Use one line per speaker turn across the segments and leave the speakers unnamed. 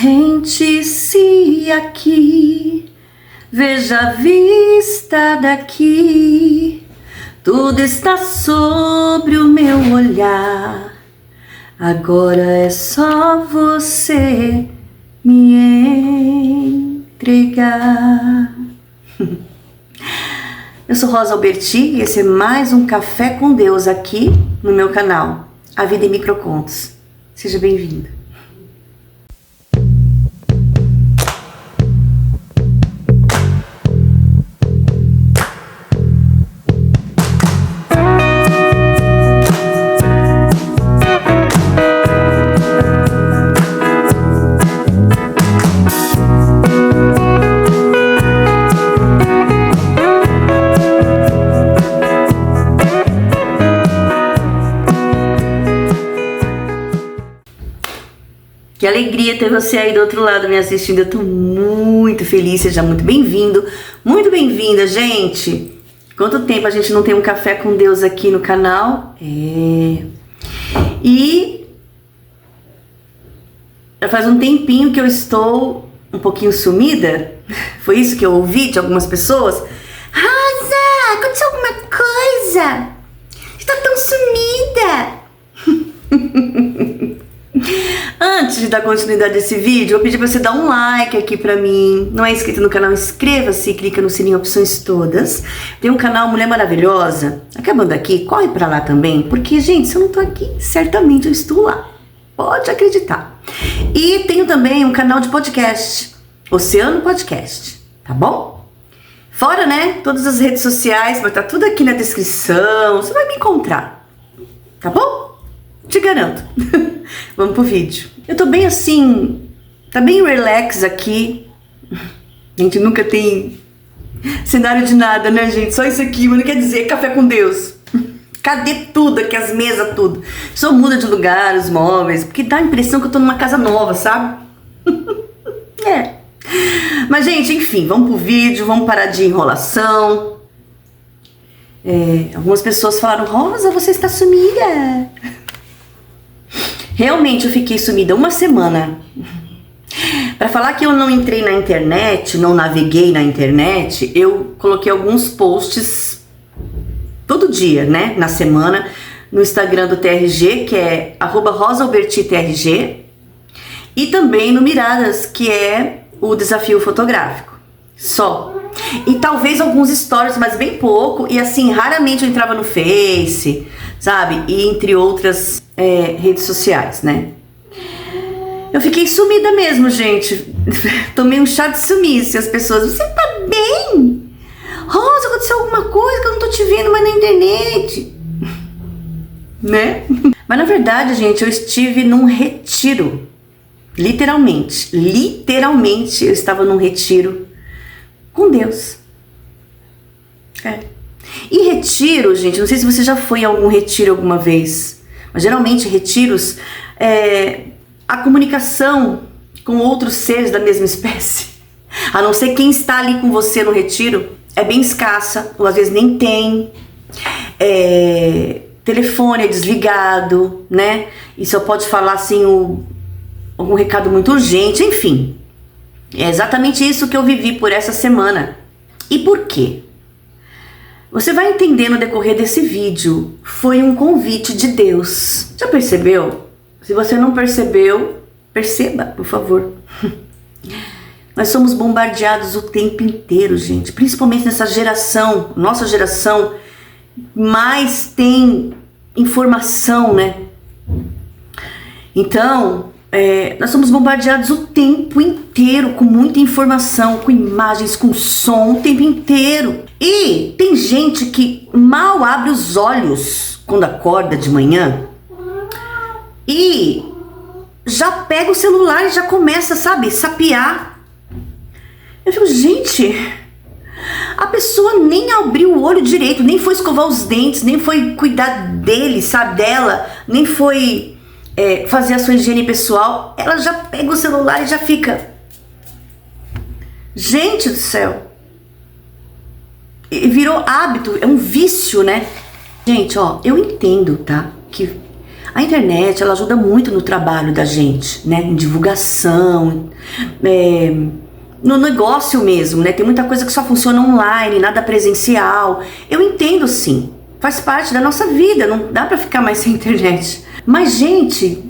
Sente-se aqui, veja a vista daqui, tudo está sobre o meu olhar. Agora é só você me entregar. Eu sou Rosa Alberti e esse é mais um Café com Deus aqui no meu canal, A Vida em Microcontos. Seja bem-vindo. Que alegria ter você aí do outro lado me assistindo. Eu tô muito feliz, seja muito bem-vindo, muito bem-vinda, gente. Quanto tempo a gente não tem um Café com Deus aqui no canal? E já faz um tempinho que eu estou um pouquinho sumida. Foi isso que eu ouvi de algumas pessoas. Rosa, aconteceu alguma coisa? Você tá tão sumida. Antes de dar continuidade a esse vídeo, eu pedi pra você dar um like aqui pra mim. Não é inscrito no canal? Inscreva-se, clica no sininho, opções todas. Tem um canal Mulher Maravilhosa. Acabando aqui, corre pra lá também. Porque, gente, se eu não tô aqui, certamente eu estou lá. Pode acreditar. E tenho também um canal de podcast, Oceano Podcast, tá bom? Fora, né, todas as redes sociais, vai estar tudo aqui na descrição. Você vai me encontrar, tá bom? Te garanto. Vamos pro vídeo. Eu tô bem assim, tá bem relax aqui. A gente nunca tem cenário de nada, né, gente? Só isso aqui, mas não quer dizer Café com Deus. Cadê tudo aqui, as mesas, tudo? Só muda de lugar, os móveis, porque dá a impressão que eu tô numa casa nova, sabe? É. Mas, gente, enfim, vamos pro vídeo, vamos parar de enrolação. Algumas pessoas falaram, Rosa, você está sumida. Realmente eu fiquei sumida uma semana. Para falar que eu não entrei na internet, não naveguei na internet, eu coloquei alguns posts todo dia, né, na semana, no Instagram do TRG, que é @RosaAlbertiTRG, e também no Miradas, que é o desafio fotográfico. Só. E talvez alguns stories, mas bem pouco, e assim, raramente eu entrava no Face, sabe, e entre outras redes sociais, né. Eu fiquei sumida mesmo, gente. Tomei um chá de sumiço e as pessoas, você tá bem? Rosa, aconteceu alguma coisa que eu não tô te vendo mais na internet, né? Mas na verdade, gente, eu estive num retiro, literalmente eu estava num retiro com Deus. E retiro, gente, não sei se você já foi em algum retiro alguma vez, mas geralmente retiros, a comunicação com outros seres da mesma espécie, a não ser quem está ali com você no retiro, é bem escassa, ou às vezes nem tem, telefone é desligado, né, e só pode falar assim algum recado muito urgente, enfim, é exatamente isso que eu vivi por essa semana. E por quê? Você vai entender no decorrer desse vídeo. Foi um convite de Deus. Já percebeu? Se você não percebeu, perceba, por favor. Nós somos bombardeados o tempo inteiro, gente. Principalmente nessa geração, nossa geração, mais tem informação, né? Então, nós somos bombardeados o tempo inteiro com muita informação, com imagens, com som, o tempo inteiro. E tem gente que mal abre os olhos quando acorda de manhã e já pega o celular e já começa, sabe, sapear. Eu fico, gente, a pessoa nem abriu o olho direito, nem foi escovar os dentes, nem foi cuidar dele, sabe, dela, nem foi fazer a sua higiene pessoal, ela já pega o celular e já fica. Gente do céu. E virou hábito, é um vício, né? Gente, ó, eu entendo, tá? Que A internet, ela ajuda muito no trabalho da gente, né? Em divulgação, no negócio mesmo, né? Tem muita coisa que só funciona online, nada presencial. Eu entendo, sim. Faz parte da nossa vida, não dá pra ficar mais sem internet. Mas, gente,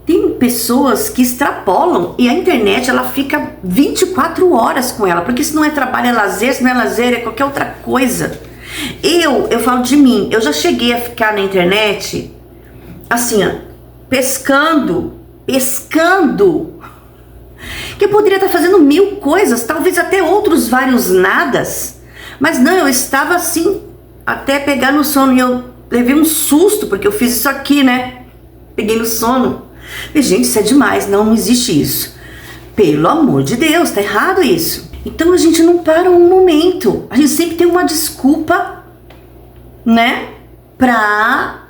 tem pessoas que extrapolam e a internet, ela fica 24 horas com ela. Porque se não é trabalho, é lazer. Se não é lazer, é qualquer outra coisa. Eu falo de mim. Eu já cheguei a ficar na internet, assim, ó, pescando. Que eu poderia estar fazendo 1000 coisas, talvez até outros vários nadas. Mas não, eu estava assim, até pegar no sono. E eu levei um susto, porque eu fiz isso aqui, né? Peguei no sono. E, gente, isso é demais, não existe isso. Pelo amor de Deus, tá errado isso. Então a gente não para um momento. A gente sempre tem uma desculpa, né? Pra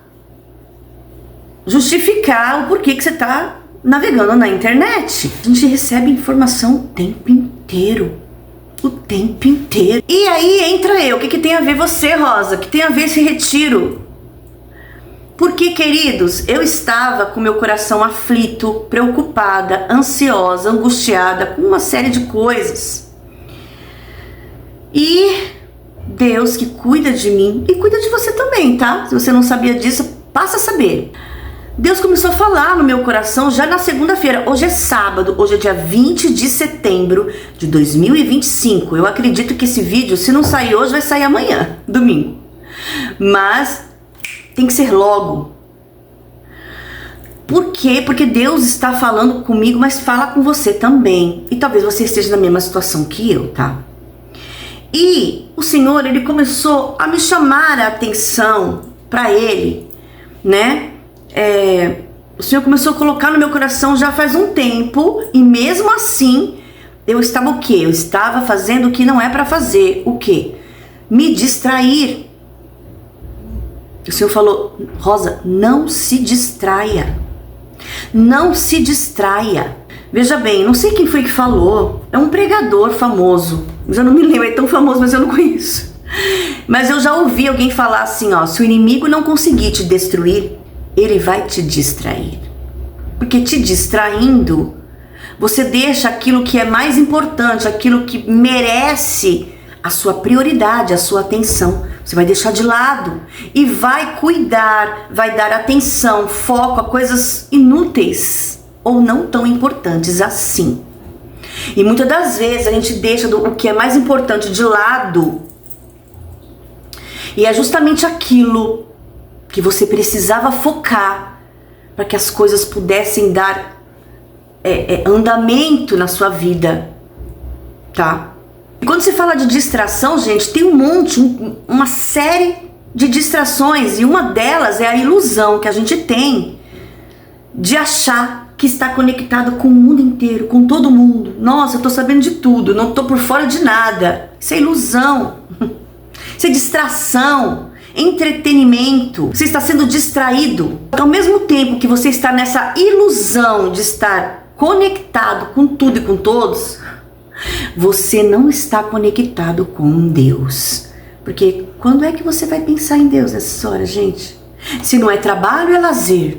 justificar o porquê que você tá navegando na internet. A gente recebe informação o tempo inteiro. O tempo inteiro. E aí entra eu. O que tem a ver você, Rosa? O que tem a ver esse retiro? Porque, queridos, eu estava com meu coração aflito, preocupada, ansiosa, angustiada, com uma série de coisas. E Deus, que cuida de mim e cuida de você também, tá? Se você não sabia disso, passa a saber. Deus começou a falar no meu coração já na segunda-feira. Hoje é sábado, hoje é dia 20 de setembro de 2025. Eu acredito que esse vídeo, se não sair hoje, vai sair amanhã, domingo. Mas tem que ser logo. Por quê? Porque Deus está falando comigo, mas fala com você também. E talvez você esteja na mesma situação que eu, tá? E o Senhor, Ele começou a me chamar a atenção para Ele, né? O Senhor começou a colocar no meu coração já faz um tempo. E mesmo assim, eu estava o quê? Eu estava fazendo o que não é para fazer. O quê? Me distrair. O Senhor falou: Rosa, não se distraia. Não se distraia. Veja bem, não sei quem foi que falou. É um pregador famoso. Eu já não me lembro, é tão famoso, mas eu não conheço. Mas eu já ouvi alguém falar assim, ó: se o inimigo não conseguir te destruir, ele vai te distrair. Porque te distraindo, você deixa aquilo que é mais importante, aquilo que merece a sua prioridade, a sua atenção. Você vai deixar de lado e vai cuidar, vai dar atenção, foco a coisas inúteis ou não tão importantes assim. E muitas das vezes a gente deixa o que é mais importante de lado, e é justamente aquilo que você precisava focar para que as coisas pudessem dar andamento na sua vida, tá? E quando se fala de distração, gente, tem uma série de distrações, e uma delas é a ilusão que a gente tem de achar que está conectado com o mundo inteiro, com todo mundo. Nossa, eu tô sabendo de tudo, não tô por fora de nada. Isso é ilusão. Isso é distração, entretenimento. Você está sendo distraído. Ao mesmo tempo que você está nessa ilusão de estar conectado com tudo e com todos, você não está conectado com Deus. Porque quando é que você vai pensar em Deus nessa hora, gente? Se não é trabalho, é lazer.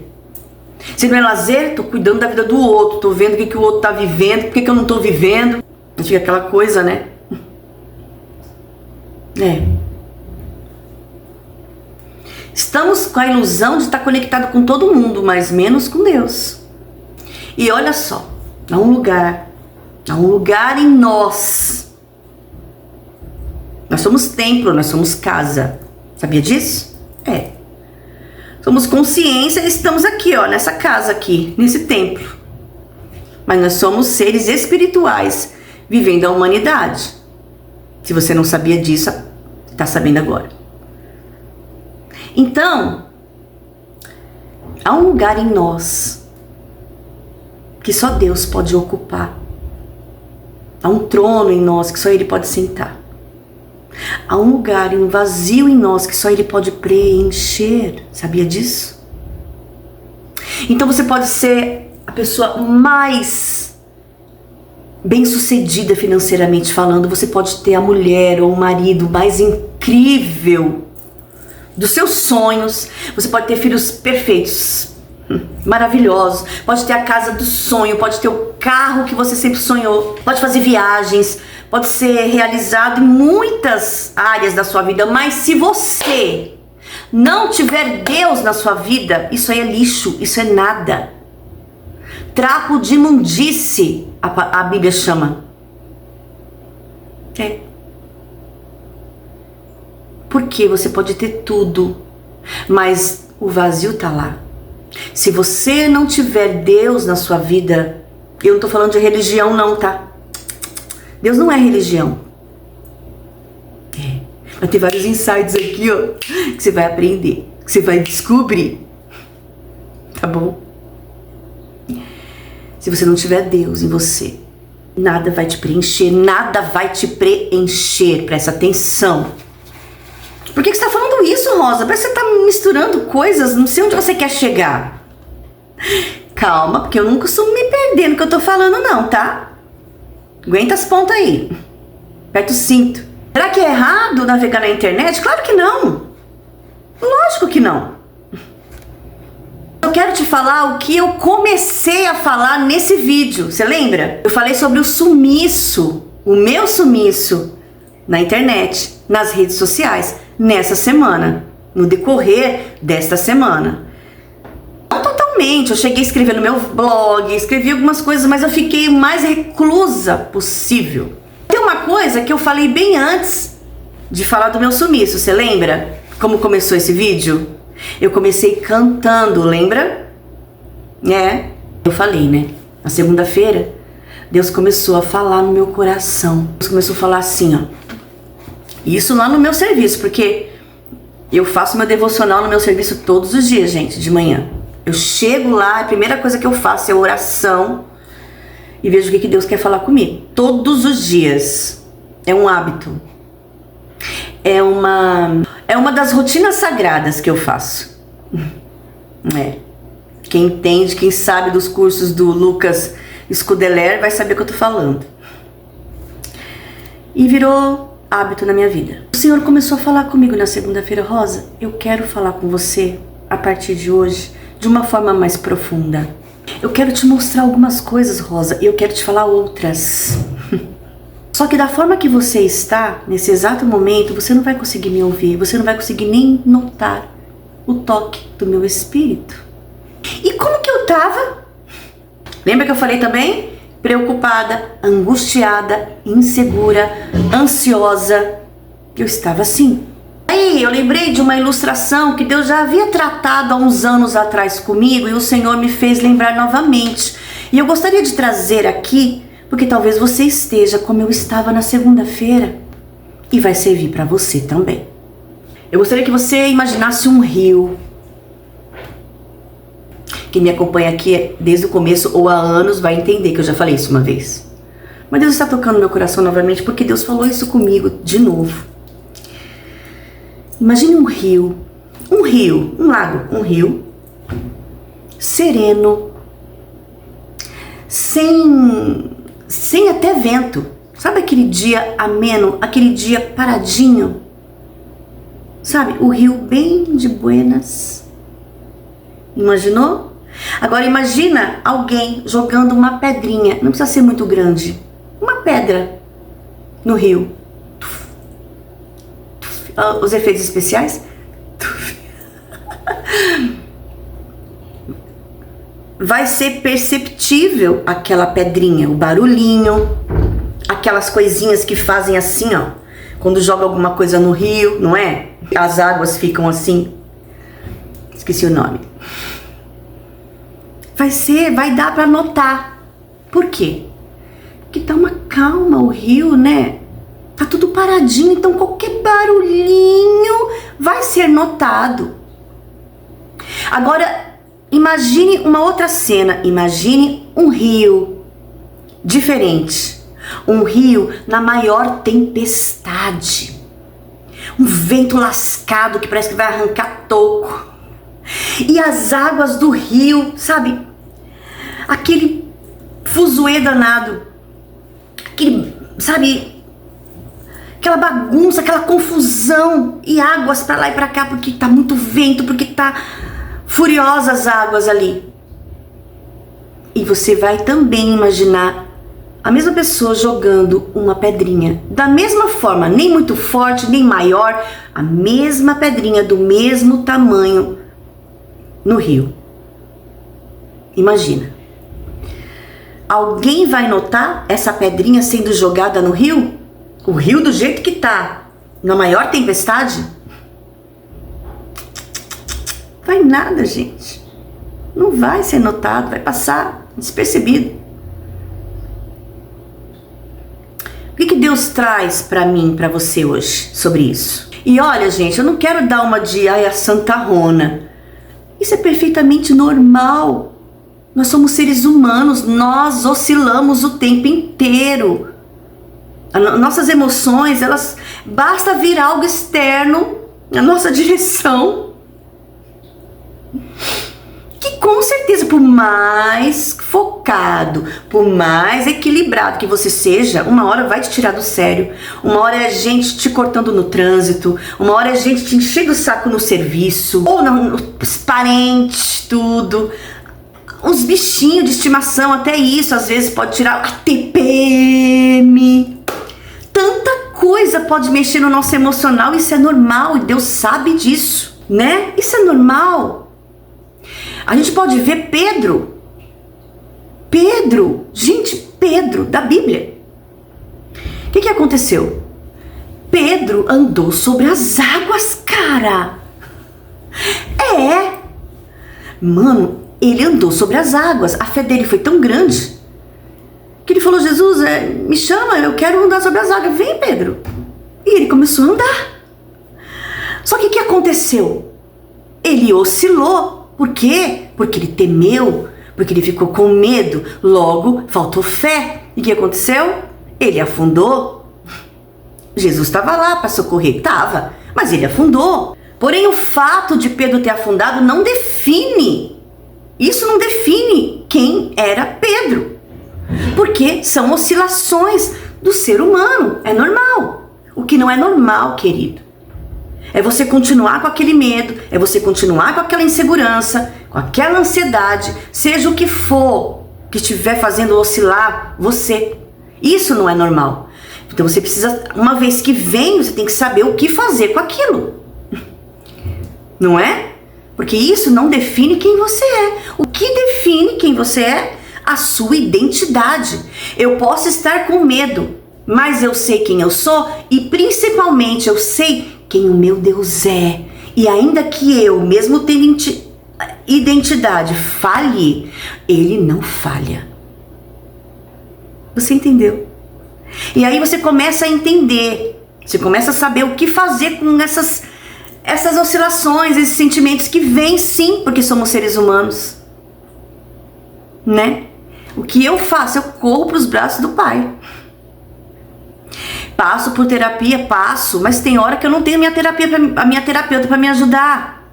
Se não é lazer, tô cuidando da vida do outro, tô vendo o que o outro tá vivendo, por que eu não tô vivendo. Fica aquela coisa, né? Estamos com a ilusão de estar conectado com todo mundo, mas menos com Deus. E olha só, há um lugar em nós. Nós somos templo, nós somos casa. Sabia disso? Somos consciência e estamos aqui, ó, nessa casa aqui, nesse templo. Mas nós somos seres espirituais, vivendo a humanidade. Se você não sabia disso, está sabendo agora. Então, há um lugar em nós que só Deus pode ocupar. Há um trono em nós que só Ele pode sentar. Há um lugar, um vazio em nós que só Ele pode preencher. Sabia disso? Então você pode ser a pessoa mais bem-sucedida financeiramente falando. Você pode ter a mulher ou o marido mais incrível dos seus sonhos. Você pode ter filhos perfeitos. maravilhosos. Pode ter a casa do sonho, pode ter o carro que você sempre sonhou, pode fazer viagens, pode ser realizado em muitas áreas da sua vida, mas se você não tiver Deus na sua vida, isso aí é lixo, isso é nada. Trapo de imundície, a Bíblia chama. Porque você pode ter tudo, mas o vazio tá lá. Se você não tiver Deus na sua vida, eu não tô falando de religião não, tá? Deus não é religião. Vai ter vários insights aqui, ó, que você vai aprender, que você vai descobrir. Tá bom? Se você não tiver Deus em você, nada vai te preencher, nada vai te preencher. Presta atenção. Por que você tá falando isso, Rosa? Parece que você tá misturando coisas, não sei onde você quer chegar. Calma, porque eu não costumo me perder no que eu tô falando não, tá? Aguenta as pontas aí. Aperta o cinto. Será que é errado navegar na internet? Claro que não. Lógico que não. Eu quero te falar o que eu comecei a falar nesse vídeo. Você lembra? Eu falei sobre o sumiço, o meu sumiço na internet, nas redes sociais, nessa semana, no decorrer desta semana. Não totalmente, eu cheguei a escrever no meu blog, escrevi algumas coisas, mas eu fiquei o mais reclusa possível. Tem uma coisa que eu falei bem antes de falar do meu sumiço, você lembra? Como começou esse vídeo? Eu comecei cantando, lembra? Eu falei, né? Na segunda-feira, Deus começou a falar no meu coração. Deus começou a falar assim, ó. Isso lá no meu serviço, porque eu faço meu devocional no meu serviço todos os dias, gente, de manhã. Eu chego lá, a primeira coisa que eu faço é oração e vejo o que Deus quer falar comigo. Todos os dias. É um hábito. É uma das rotinas sagradas que eu faço. Quem entende, quem sabe dos cursos do Lucas Scudeler vai saber o que eu tô falando. E virou hábito na minha vida. O Senhor começou a falar comigo na segunda-feira. Rosa, eu quero falar com você a partir de hoje de uma forma mais profunda. Eu quero te mostrar algumas coisas, Rosa, e eu quero te falar outras. Só que da forma que você está, nesse exato momento, você não vai conseguir me ouvir, você não vai conseguir nem notar o toque do meu espírito. E como que eu tava? Lembra que eu falei também? Preocupada, angustiada, insegura, ansiosa. Eu estava assim. Aí eu lembrei de uma ilustração que Deus já havia tratado há uns anos atrás comigo e o Senhor me fez lembrar novamente. E eu gostaria de trazer aqui, porque talvez você esteja como eu estava na segunda-feira e vai servir para você também. Eu gostaria que você imaginasse um rio. Quem me acompanha aqui desde o começo ou há anos vai entender que eu já falei isso uma vez. Mas Deus está tocando meu coração novamente porque Deus falou isso comigo de novo. Imagine um rio, um lago, um rio, sereno, sem até vento. Sabe aquele dia ameno, aquele dia paradinho? Sabe, o rio bem de buenas. Imaginou? Agora imagina alguém jogando uma pedrinha, não precisa ser muito grande, uma pedra no rio. Os efeitos especiais? Vai ser perceptível aquela pedrinha, o barulhinho, aquelas coisinhas que fazem assim, ó, quando joga alguma coisa no rio, não é? As águas ficam assim, esqueci o nome. Vai dar pra notar. Por quê? Porque tá uma calma o rio, né? Tá tudo paradinho, então qualquer barulhinho vai ser notado. Agora, imagine uma outra cena. Imagine um rio diferente. Um rio na maior tempestade. Um vento lascado que parece que vai arrancar toco. E as águas do rio, sabe? Aquele fuzuê danado. Aquele, sabe? Aquela bagunça, aquela confusão. E águas pra lá e pra cá porque tá muito vento, porque tá furiosas águas ali. E você vai também imaginar a mesma pessoa jogando uma pedrinha. Da mesma forma, nem muito forte, nem maior, a mesma pedrinha do mesmo tamanho no rio. Imagina. Alguém vai notar essa pedrinha sendo jogada no rio? O rio do jeito que tá, na maior tempestade? Vai nada, gente. Não vai ser notado, vai passar despercebido. O que Deus traz para mim, para você hoje sobre isso? E olha, gente, eu não quero dar uma de a Santa Rona. Isso é perfeitamente normal. Nós somos seres humanos, nós oscilamos o tempo inteiro. Nossas emoções, elas basta vir algo externo na nossa direção, que com certeza, por mais focado, por mais equilibrado que você seja, uma hora vai te tirar do sério. Uma hora é a gente te cortando no trânsito, uma hora é a gente te enchendo o saco no serviço, ou os parentes, tudo. Os bichinhos de estimação, até isso às vezes pode tirar a TPM. Tanta coisa pode mexer no nosso emocional, isso é normal e Deus sabe disso, né? Isso é normal. A gente pode ver Pedro, da Bíblia. O que aconteceu? Pedro andou sobre as águas, cara. Mano, ele andou sobre as águas. A fé dele foi tão grande que ele falou: Jesus, me chama, eu quero andar sobre as águas. Vem, Pedro. E ele começou a andar. Só que o que aconteceu? Ele oscilou. Por quê? Porque ele temeu, porque ele ficou com medo, logo faltou fé. E o que aconteceu? Ele afundou. Jesus estava lá para socorrer, estava, mas ele afundou. Porém, o fato de Pedro ter afundado não define, isso não define quem era Pedro, porque são oscilações do ser humano, é normal. O que não é normal, querido, é você continuar com aquele medo, é você continuar com aquela insegurança, com aquela ansiedade, seja o que for que estiver fazendo oscilar você. Isso não é normal. Então você precisa, uma vez que vem, você tem que saber o que fazer com aquilo. Não é? Porque isso não define quem você é. O que define quem você é? A sua identidade. Eu posso estar com medo, mas eu sei quem eu sou e principalmente eu sei quem o meu Deus é. E ainda que eu, mesmo tendo identidade, falhe, Ele não falha. Você entendeu? E aí você começa a entender, você começa a saber o que fazer com essas oscilações, esses sentimentos que vêm sim, porque somos seres humanos, né? O que eu faço? Eu corro para os braços do Pai. Passo por terapia, mas tem hora que eu não tenho a minha terapeuta para me ajudar.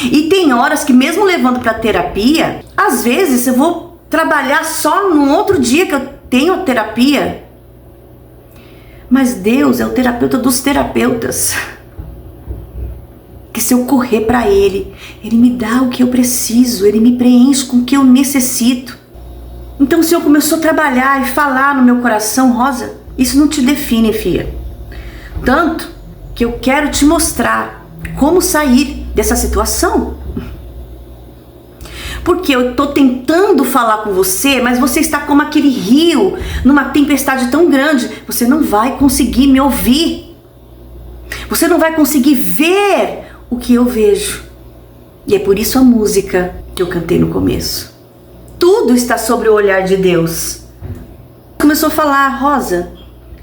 E tem horas que mesmo levando para terapia, às vezes eu vou trabalhar só no outro dia que eu tenho terapia. Mas Deus é o terapeuta dos terapeutas. Que se eu correr para Ele, Ele me dá o que eu preciso, Ele me preenche com o que eu necessito. Então o Senhor começou a trabalhar e falar no meu coração: Rosa, isso não te define, filha. Tanto que eu quero te mostrar como sair dessa situação. Porque eu estou tentando falar com você, mas você está como aquele rio numa tempestade tão grande, você não vai conseguir me ouvir. Você não vai conseguir ver o que eu vejo. E é por isso a música que eu cantei no começo. Tudo está sobre o olhar de Deus. Começou a falar: Rosa,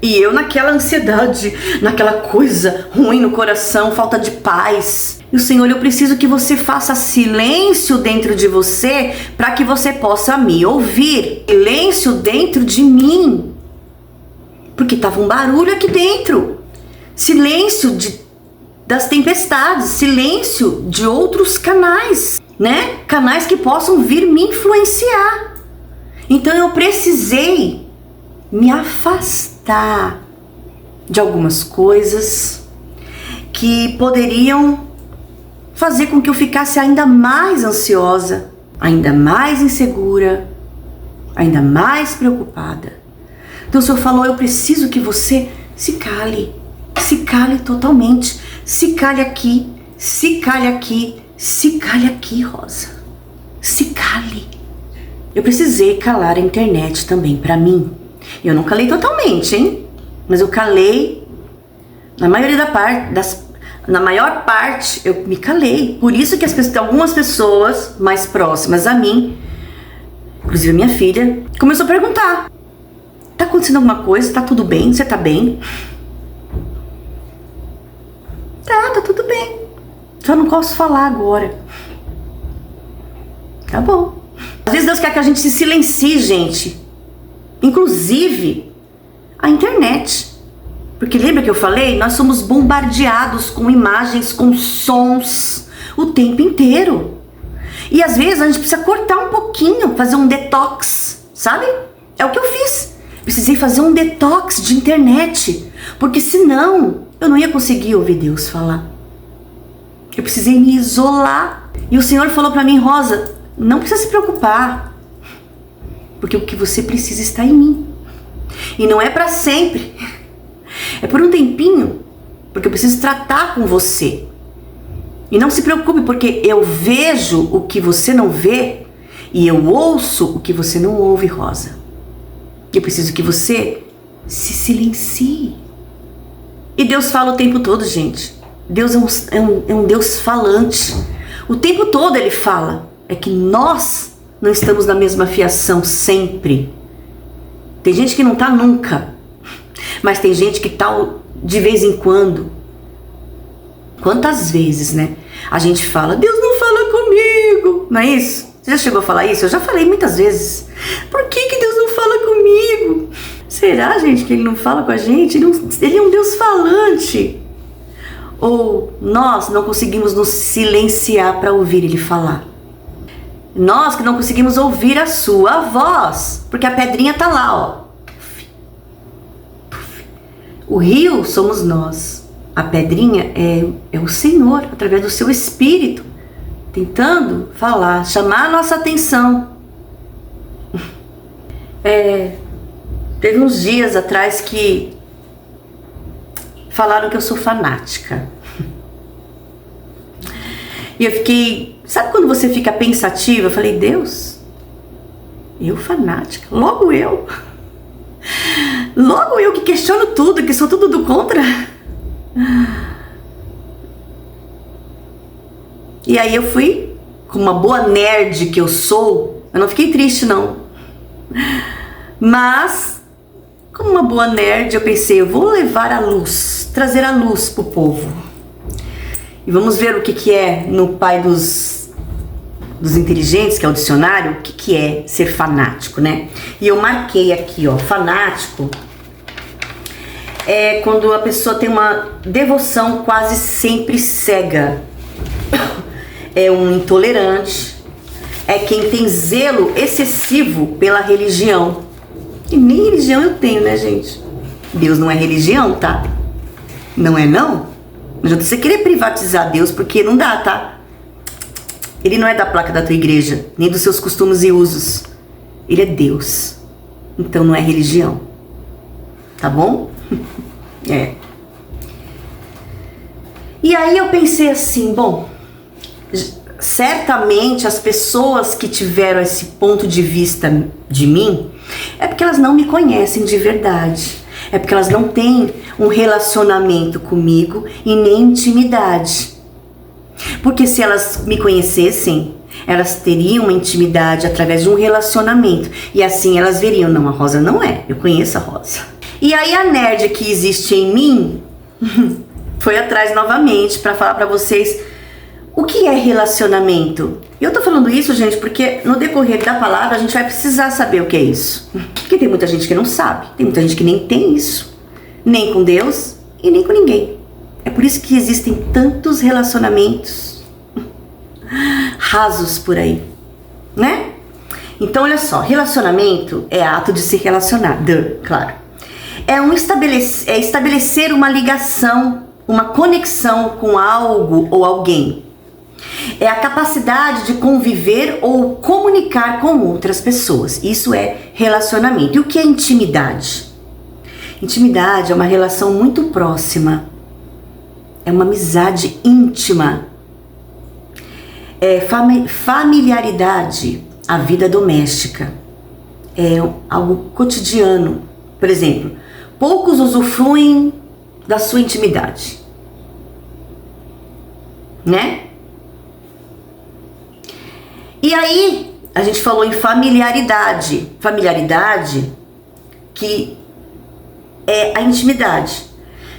e eu naquela ansiedade, naquela coisa ruim no coração, falta de paz. E o Senhor: eu preciso que você faça silêncio dentro de você para que você possa me ouvir. Silêncio dentro de mim. Porque estava um barulho aqui dentro. Silêncio das tempestades, silêncio de outros canais, né? Canais que possam vir me influenciar. Então eu precisei me afastar de algumas coisas que poderiam fazer com que eu ficasse ainda mais ansiosa, ainda mais insegura, ainda mais preocupada. Então o Senhor falou, eu preciso que você se cale totalmente, se cale aqui, Rosa, se cale. Eu precisei calar a internet também pra mim. Eu não calei totalmente, hein? Mas eu calei na maior parte eu me calei. Por isso que algumas pessoas mais próximas a mim, inclusive minha filha, começou a perguntar: tá acontecendo alguma coisa? Tá tudo bem? Você tá bem? Tá tudo bem. Só não posso falar agora. Tá bom. Às vezes Deus quer que a gente se silencie, gente. Inclusive a internet. Porque lembra que eu falei? Nós somos bombardeados com imagens, com sons o tempo inteiro. E às vezes a gente precisa cortar um pouquinho, fazer um detox, sabe? É o que eu fiz. Precisei fazer um detox de internet, porque senão eu não ia conseguir ouvir Deus falar. Eu precisei me isolar. E o Senhor falou pra mim: Rosa, não precisa se preocupar, porque o que você precisa está em mim. E não é pra sempre. É por um tempinho, porque eu preciso tratar com você. E não se preocupe, porque eu vejo o que você não vê e eu ouço o que você não ouve, Rosa. Eu preciso que você se silencie. E Deus fala o tempo todo, gente. Deus é um Deus falante. O tempo todo Ele fala. É que nós não estamos na mesma fiação sempre. Tem gente que não tá nunca. Mas tem gente que tá de vez em quando. Quantas vezes, né? A gente fala: Deus não fala comigo. Não é isso? Você já chegou a falar isso? Eu já falei muitas vezes. Por que Deus não fala comigo? Será, gente, que Ele não fala com a gente? Ele é um Deus falante. Ou nós não conseguimos nos silenciar para ouvir Ele falar. Nós que não conseguimos ouvir a sua voz. Porque a pedrinha tá lá, ó. O rio somos nós. A pedrinha é o Senhor, através do seu Espírito, tentando falar, chamar a nossa atenção. Teve uns dias atrás que falaram que eu sou fanática. E eu fiquei... Sabe quando você fica pensativa? Eu falei: Deus, eu fanática? Logo eu? Logo eu que questiono tudo, que sou tudo do contra? E aí eu fui, com uma boa nerd que eu sou, eu não fiquei triste não. Mas, como uma boa nerd, eu pensei: eu vou levar a luz, trazer a luz pro povo. E vamos ver o que é no pai dos inteligentes, que é o dicionário, o que é ser fanático, né? E eu marquei aqui, ó, fanático é quando a pessoa tem uma devoção quase sempre cega. É um intolerante, é quem tem zelo excessivo pela religião. E nem religião eu tenho, né, gente? Deus não é religião, tá? Não é não? Não adianta você querer privatizar Deus, porque não dá, tá? Ele não é da placa da tua igreja, nem dos seus costumes e usos. Ele é Deus. Então não é religião. Tá bom? E aí eu pensei assim: bom, certamente as pessoas que tiveram esse ponto de vista de mim é porque elas não me conhecem de verdade. É porque elas não têm um relacionamento comigo e nem intimidade. Porque se elas me conhecessem, elas teriam uma intimidade através de um relacionamento. E assim elas veriam: não, a Rosa não é, eu conheço a Rosa. E aí a nerd que existe em mim foi atrás novamente para falar para vocês o que é relacionamento. E eu tô falando isso, gente, porque no decorrer da palavra a gente vai precisar saber o que é isso. Porque tem muita gente que não sabe, tem muita gente que nem tem isso. Nem com Deus e nem com ninguém. É por isso que existem tantos relacionamentos rasos por aí, né? Então olha só, relacionamento é ato de se relacionar, claro. É estabelecer uma ligação, uma conexão com algo ou alguém. É a capacidade de conviver ou comunicar com outras pessoas. Isso é relacionamento. E o que é intimidade? Intimidade é uma relação muito próxima. É uma amizade íntima. É familiaridade, a vida doméstica. É algo cotidiano. Por exemplo, poucos usufruem da sua intimidade, né? E aí, a gente falou em familiaridade. Familiaridade que é a intimidade.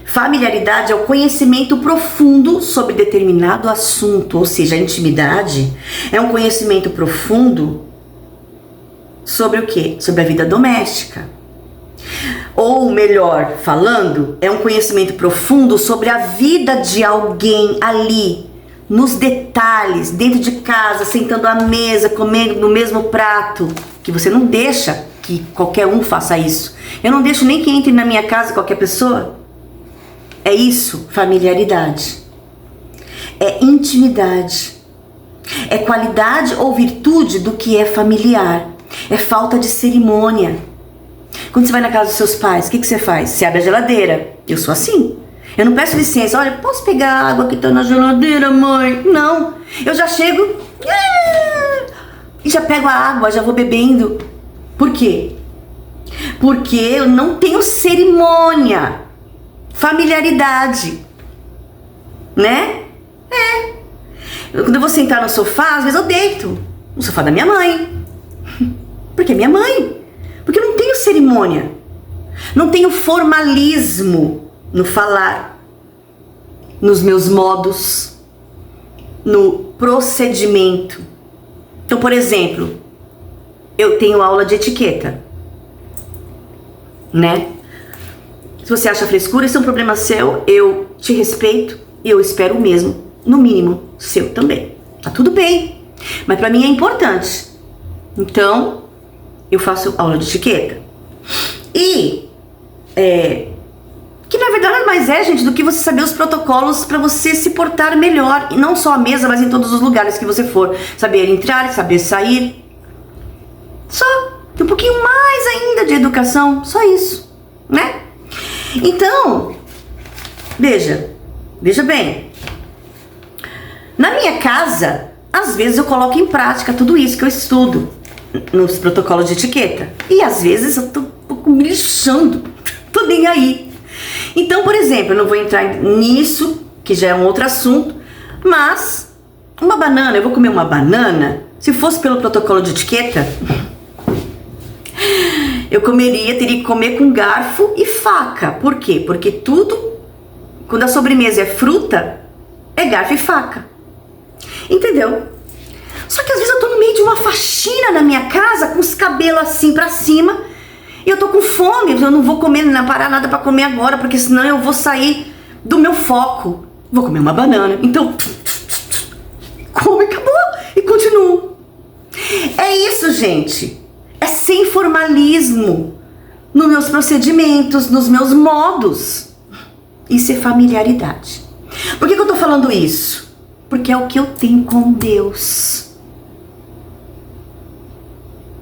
Familiaridade é o conhecimento profundo sobre determinado assunto, ou seja, a intimidade é um conhecimento profundo sobre o quê? Sobre a vida doméstica. Ou melhor falando, é um conhecimento profundo sobre a vida de alguém ali, nos detalhes, dentro de casa, sentando à mesa, comendo no mesmo prato, que você não deixa que qualquer um faça isso. Eu não deixo nem que entre na minha casa qualquer pessoa. É isso, familiaridade. É intimidade. É qualidade ou virtude do que é familiar. É falta de cerimônia. Quando você vai na casa dos seus pais, o que você faz? Você abre a geladeira. Eu sou assim. Eu não peço licença. Olha, posso pegar a água que tá na geladeira, mãe? Não. Eu já chego e já pego a água, já vou bebendo. Por quê? Porque eu não tenho cerimônia. Familiaridade. Né? Quando eu vou sentar no sofá, às vezes eu deito no sofá da minha mãe. Porque é minha mãe. Porque eu não tenho cerimônia. Não tenho formalismo no falar, nos meus modos, no procedimento. Então, por exemplo, eu tenho aula de etiqueta, né? Se você acha frescura, isso é um problema seu, eu te respeito e eu espero o mesmo, no mínimo, seu também. Tá tudo bem, mas pra mim é importante. Então, eu faço aula de etiqueta. E, que na verdade nada mais é, gente, do que você saber os protocolos pra você se portar melhor. E não só à mesa, mas em todos os lugares que você for. Saber entrar, saber sair. Só. Tem um pouquinho mais ainda de educação. Só isso, né? Então, veja bem. Na minha casa, às vezes eu coloco em prática tudo isso que eu estudo nos protocolos de etiqueta. E às vezes eu tô um pouco me lixando. Tô nem aí. Então, por exemplo, eu não vou entrar nisso, que já é um outro assunto, mas uma banana, eu vou comer uma banana, se fosse pelo protocolo de etiqueta, eu teria que comer com garfo e faca. Por quê? Porque tudo, quando a sobremesa é fruta, é garfo e faca. Entendeu? Só que às vezes eu tô no meio de uma faxina na minha casa, com os cabelos assim pra cima, e eu tô com fome, eu não vou comer, não parar nada pra comer agora, porque senão eu vou sair do meu foco. Vou comer uma banana. Então, come, acabou, e continuo. É isso, gente. É sem formalismo nos meus procedimentos, nos meus modos. Isso é familiaridade. Por que eu tô falando isso? Porque é o que eu tenho com Deus.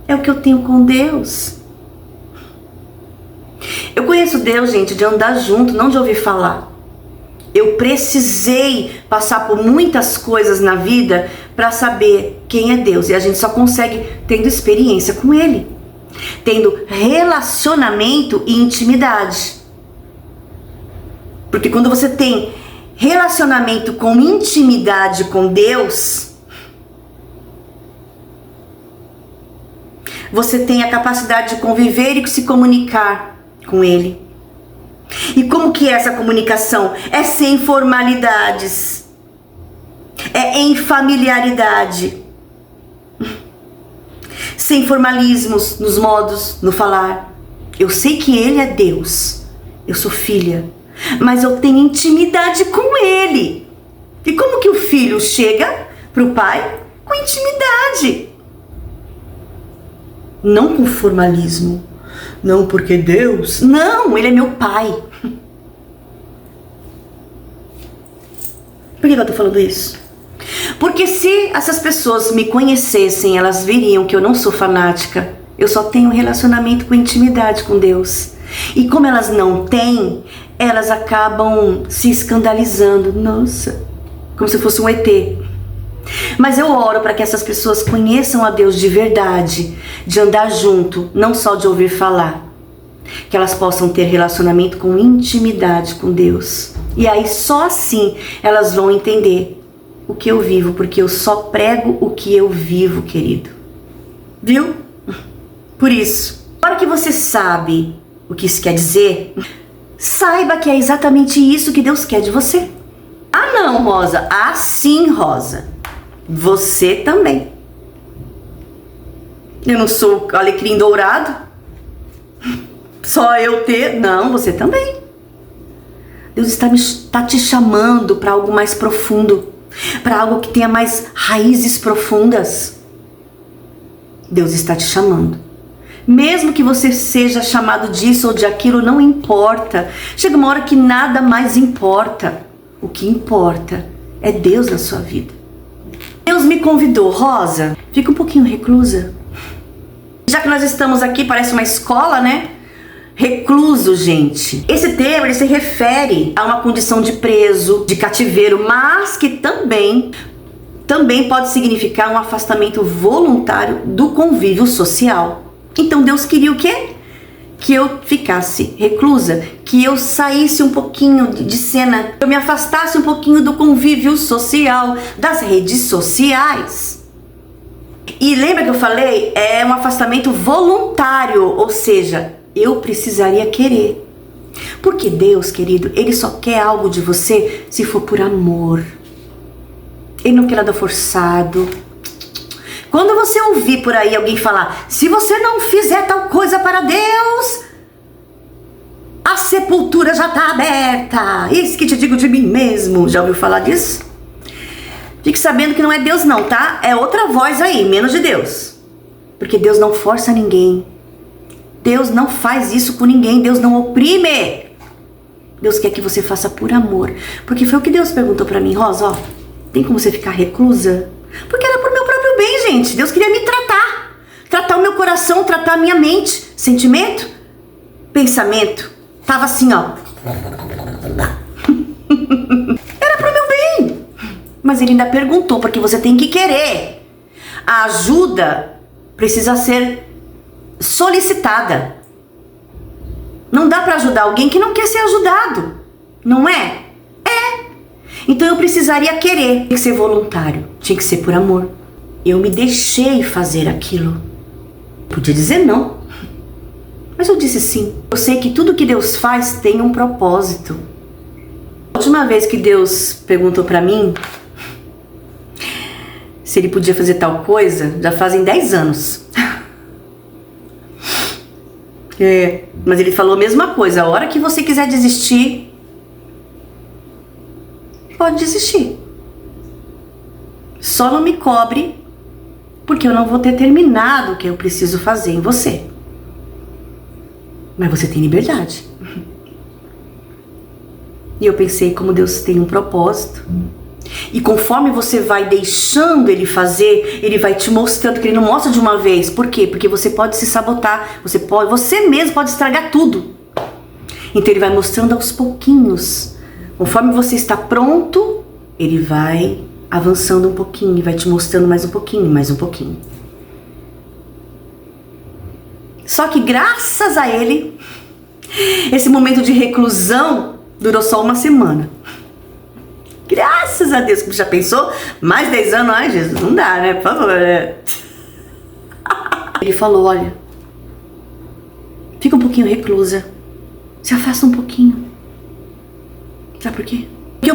É o que eu tenho com Deus. Eu conheço Deus, gente, de andar junto, não de ouvir falar. Eu precisei passar por muitas coisas na vida para saber quem é Deus. E a gente só consegue tendo experiência com Ele. Tendo relacionamento e intimidade. Porque quando você tem relacionamento com intimidade com Deus, você tem a capacidade de conviver e se comunicar com Ele. E como que é essa comunicação? É sem formalidades. É em familiaridade. Sem formalismos nos modos, no falar. Eu sei que Ele é Deus. Eu sou filha. Mas eu tenho intimidade com Ele. E como que o filho chega pro pai? Com intimidade. Não com formalismo. Não porque Deus... Não, Ele é meu pai. Por que eu tô falando isso? Porque se essas pessoas me conhecessem, elas veriam que eu não sou fanática. Eu só tenho relacionamento com intimidade com Deus. E como elas não têm, elas acabam se escandalizando. Nossa, como se fosse um ET. Mas eu oro para que essas pessoas conheçam a Deus de verdade, de andar junto, não só de ouvir falar. Que elas possam ter relacionamento com intimidade com Deus. E aí só assim elas vão entender o que eu vivo, porque eu só prego o que eu vivo, querido. Viu? Por isso, agora que você sabe o que isso quer dizer, saiba que é exatamente isso que Deus quer de você. Ah não, Rosa. Ah sim, Rosa. Você também. Eu não sou alecrim dourado. Só eu ter. Não, você também. Deus está te chamando para algo mais profundo. Para algo que tenha mais raízes profundas. Deus está te chamando. Mesmo que você seja chamado disso ou de aquilo, não importa. Chega uma hora que nada mais importa. O que importa é Deus na sua vida. Deus me convidou, Rosa, fica um pouquinho reclusa. Já que nós estamos aqui, parece uma escola, né? Recluso, gente. Esse termo, ele se refere a uma condição de preso, de cativeiro, mas que também pode significar um afastamento voluntário do convívio social. Então Deus queria o quê? Que eu ficasse reclusa, que eu saísse um pouquinho de cena, que eu me afastasse um pouquinho do convívio social, das redes sociais. E lembra que eu falei? É um afastamento voluntário, ou seja, eu precisaria querer. Porque Deus, querido, Ele só quer algo de você se for por amor. Ele não quer nada forçado. Quando você ouvir por aí alguém falar, se você não fizer tal coisa para Deus, a sepultura já está aberta. Isso que te digo de mim mesmo. Já ouviu falar disso? Fique sabendo que não é Deus não, tá? É outra voz aí, menos de Deus. Porque Deus não força ninguém. Deus não faz isso com ninguém. Deus não oprime. Deus quer que você faça por amor. Porque foi o que Deus perguntou para mim. Rosa, ó, tem como você ficar reclusa? Porque era por meu próprio bem, gente. Deus queria me tratar. Tratar o meu coração, tratar a minha mente. Sentimento, pensamento. Tava assim, ó. Era pro meu bem. Mas Ele ainda perguntou, porque você tem que querer. A ajuda precisa ser solicitada. Não dá para ajudar alguém que não quer ser ajudado. Não é? É. Então eu precisaria querer. Tinha que ser voluntário. Tinha que ser por amor. Eu me deixei fazer aquilo. Podia dizer não. Mas eu disse sim. Eu sei que tudo que Deus faz tem um propósito. A última vez que Deus perguntou para mim se Ele podia fazer tal coisa, já fazem 10 anos. Mas Ele falou a mesma coisa. A hora que você quiser desistir, pode desistir. Só não me cobre, porque eu não vou ter terminado o que eu preciso fazer em você. Mas você tem liberdade. E eu pensei, como Deus tem um propósito. E conforme você vai deixando Ele fazer, Ele vai te mostrando, que Ele não mostra de uma vez. Por quê? Porque você pode se sabotar, você mesmo pode estragar tudo. Então Ele vai mostrando aos pouquinhos. Conforme você está pronto, Ele vai avançando um pouquinho e vai te mostrando mais um pouquinho, mais um pouquinho. Só que graças a Ele, esse momento de reclusão durou só uma semana. Graças a Deus. Já pensou? Mais 10 anos? Ai, Jesus, não dá, né? Por favor, né? Ele falou, olha, fica um pouquinho reclusa. Se afasta um pouquinho. Sabe por quê? Porque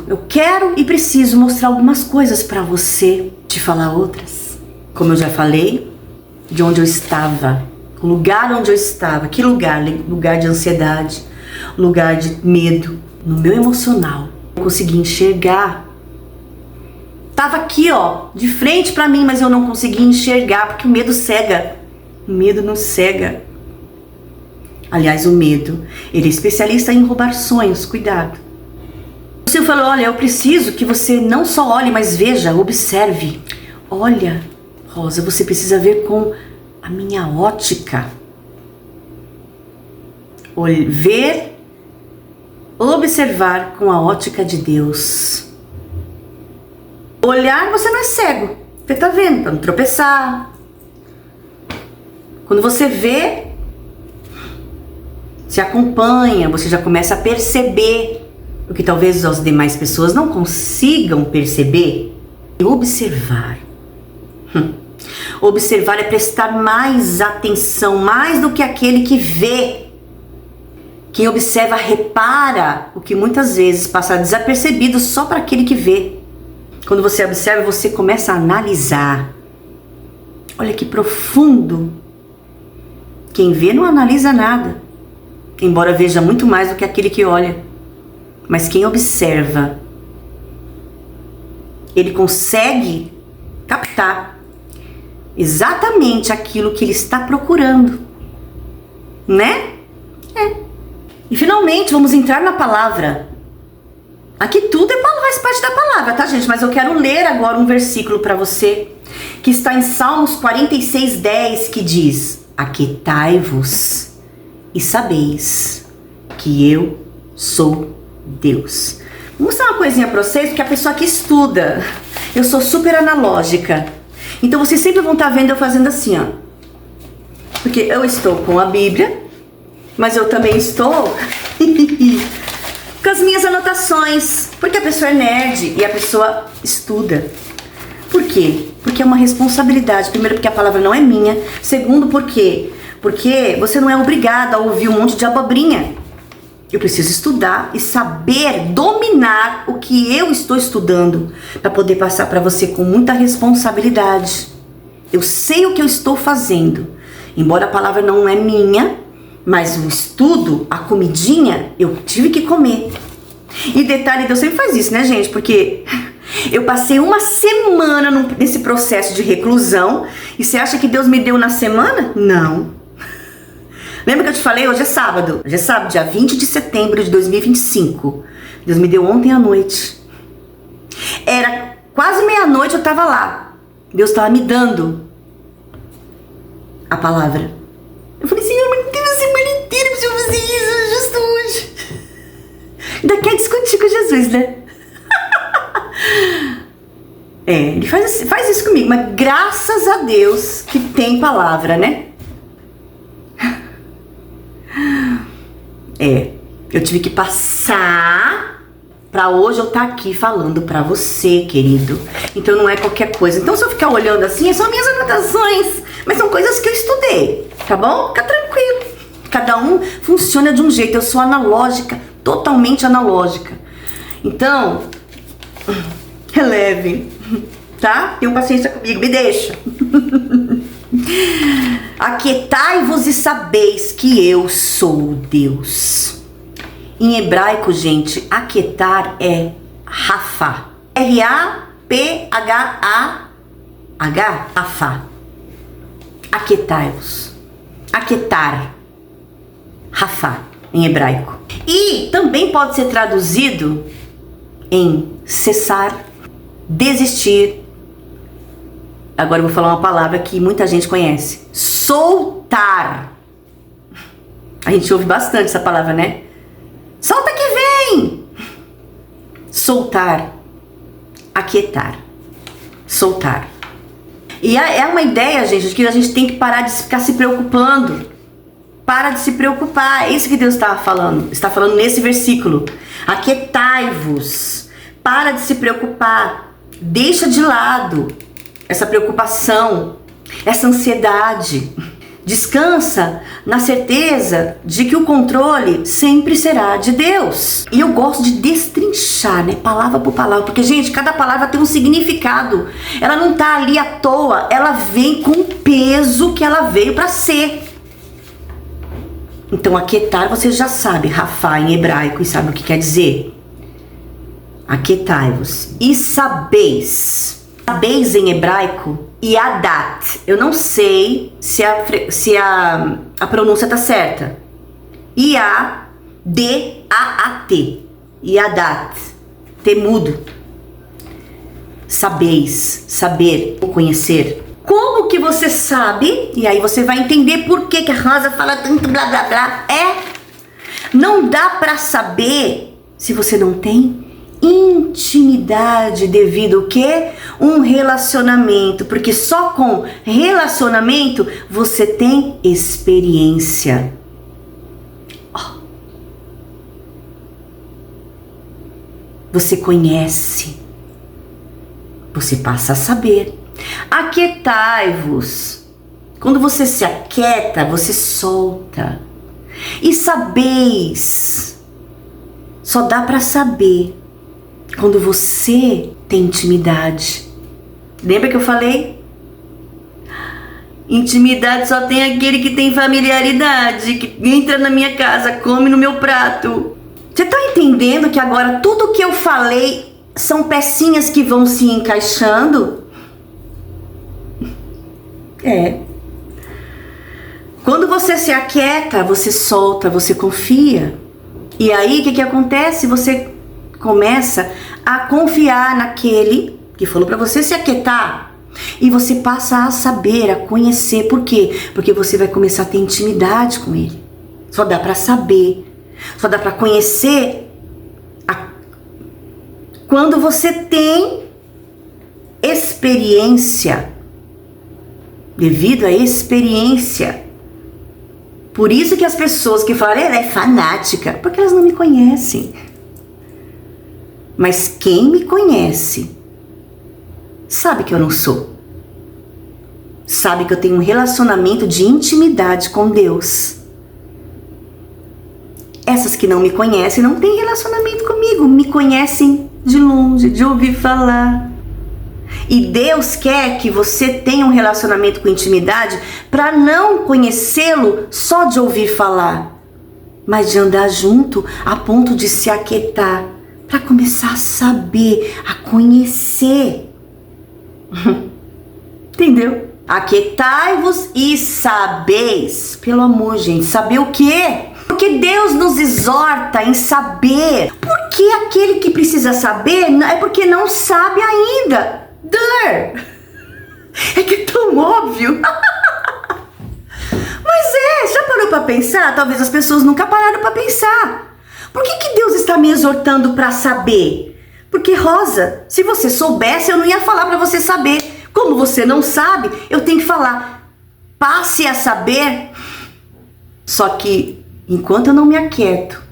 eu quero e preciso mostrar algumas coisas pra você. Te falar outras. Como eu já falei, de onde eu estava. O lugar onde eu estava. Que lugar? Lugar de ansiedade. Lugar de medo. No meu emocional. Eu consegui enxergar. Tava aqui, ó, de frente pra mim, mas eu não consegui enxergar, porque o medo cega. O medo não cega. Aliás, o medo, ele é especialista em roubar sonhos, cuidado. O Senhor falou, olha, eu preciso que você não só olhe, mas veja, observe. Olha, Rosa, você precisa ver com a minha ótica. Ver, observar com a ótica de Deus. Olhar, você não é cego. Você tá vendo, para não tropeçar. Quando você vê, se acompanha, você já começa a perceber o que talvez as demais pessoas não consigam perceber. E observar. Observar é prestar mais atenção, mais do que aquele que vê. Quem observa repara o que muitas vezes passa desapercebido só para aquele que vê. Quando você observa, você começa a analisar. Olha que profundo. Quem vê não analisa nada, embora veja muito mais do que aquele que olha. Mas quem observa, ele consegue captar exatamente aquilo que ele está procurando, né? E finalmente vamos entrar na palavra. Aqui tudo faz parte da palavra, tá, gente? Mas eu quero ler agora um versículo para você, que está em Salmos 46:10, que diz: aquietai-vos e sabeis que eu sou Deus. Vou mostrar uma coisinha para vocês, porque a pessoa que estuda, eu sou super analógica. Então vocês sempre vão estar vendo eu fazendo assim, ó. Porque eu estou com a Bíblia, mas eu também estou com as minhas anotações. Porque a pessoa é nerd e a pessoa estuda. Por quê? Porque é uma responsabilidade. Primeiro, porque a palavra não é minha. Segundo, por quê? Porque você não é obrigado a ouvir um monte de abobrinha. Eu preciso estudar e saber dominar o que eu estou estudando para poder passar para você com muita responsabilidade. Eu sei o que eu estou fazendo. Embora a palavra não é minha, mas o estudo, a comidinha, eu tive que comer. E detalhe, Deus sempre faz isso, né, gente? Porque eu passei uma semana nesse processo de reclusão. E você acha que Deus me deu na semana? Não. Lembra que eu te falei? Hoje é sábado. Hoje é sábado, dia 20 de setembro de 2025. Deus me deu ontem à noite. Era quase meia-noite, eu tava lá. Deus tava me dando a palavra. Eu falei, Senhor, mas não tem uma semana inteira pra eu fazer isso, justo hoje. Ainda quer discutir com Jesus, né? Ele faz isso comigo, mas graças a Deus que tem palavra, né? Eu tive que passar pra hoje eu estar aqui falando pra você, querido. Então não é qualquer coisa. Então se eu ficar olhando assim, são minhas anotações, mas são coisas que eu estudei, tá bom? Fica tranquilo. Cada um funciona de um jeito. Eu sou analógica, totalmente analógica. Então, releve, tá? Tenham paciência comigo, me deixa. Aquietai-vos e sabeis que eu sou Deus. Em hebraico, gente, aquietar é Rafa. R-A-P-H-A-H, Rafa. Aquietai-vos. Aquietar. Rafa, em hebraico. E também pode ser traduzido em cessar, desistir. Agora eu vou falar uma palavra que muita gente conhece. Soltar. A gente ouve bastante essa palavra, né? Solta que vem! Soltar. Aquietar. Soltar. E é uma ideia, gente, de que a gente tem que parar de ficar se preocupando. Para de se preocupar. É isso que Deus está falando. Está falando nesse versículo. Aquietai-vos. Para de se preocupar. Deixa de lado essa preocupação, essa ansiedade. Descansa na certeza de que o controle sempre será de Deus. E eu gosto de destrinchar, né? Palavra por palavra. Porque, gente, cada palavra tem um significado. Ela não tá ali à toa. Ela vem com o peso que ela veio para ser. Então, aquietar, você já sabe. Rafa em hebraico. E sabe o que quer dizer? Aquietai-vos. E sabeis. Sabeis em hebraico, Yadat. Eu não sei se a pronúncia tá certa. I-A-D-A-A-T. Yadat. T mudo. Sabeis, saber, conhecer. Como que você sabe? E aí você vai entender por que a Rosa fala tanto blá blá blá. Não dá pra saber se você não tem intimidade devido ao quê? Um relacionamento, porque só com relacionamento você tem experiência. Você conhece, você passa a saber. Aquietai-vos. Quando você se aquieta, você solta. E sabeis, só dá para saber quando você tem intimidade. Lembra que eu falei? Intimidade só tem aquele que tem familiaridade, que entra na minha casa, come no meu prato. Você tá entendendo que agora tudo que eu falei são pecinhas que vão se encaixando? Quando você se aquieta, você solta, você confia. E aí, o que acontece? Você começa a confiar naquele que falou para você se aquietar. E você passa a saber, a conhecer. Por quê? Porque você vai começar a ter intimidade com ele. Só dá para saber. Só dá para conhecer quando você tem experiência. Devido à experiência. Por isso que as pessoas que falam, ela é fanática, porque elas não me conhecem. Mas quem me conhece sabe que eu não sou. Sabe que eu tenho um relacionamento de intimidade com Deus. Essas que não me conhecem não têm relacionamento comigo, me conhecem de longe, de ouvir falar. E Deus quer que você tenha um relacionamento com intimidade para não conhecê-lo só de ouvir falar, mas de andar junto a ponto de se aquietar, para começar a saber, a conhecer. Entendeu? Aquietai-vos e sabeis. Pelo amor, gente, saber o quê? Porque Deus nos exorta em saber. Porque aquele que precisa saber é porque não sabe ainda. É que é tão óbvio. Mas já parou pra pensar? Talvez as pessoas nunca pararam pra pensar. Por que Deus está me exortando pra saber? Porque, Rosa, se você soubesse, eu não ia falar pra você saber. Como você não sabe, eu tenho que falar. Passe a saber. Só que, enquanto eu não me aquieto,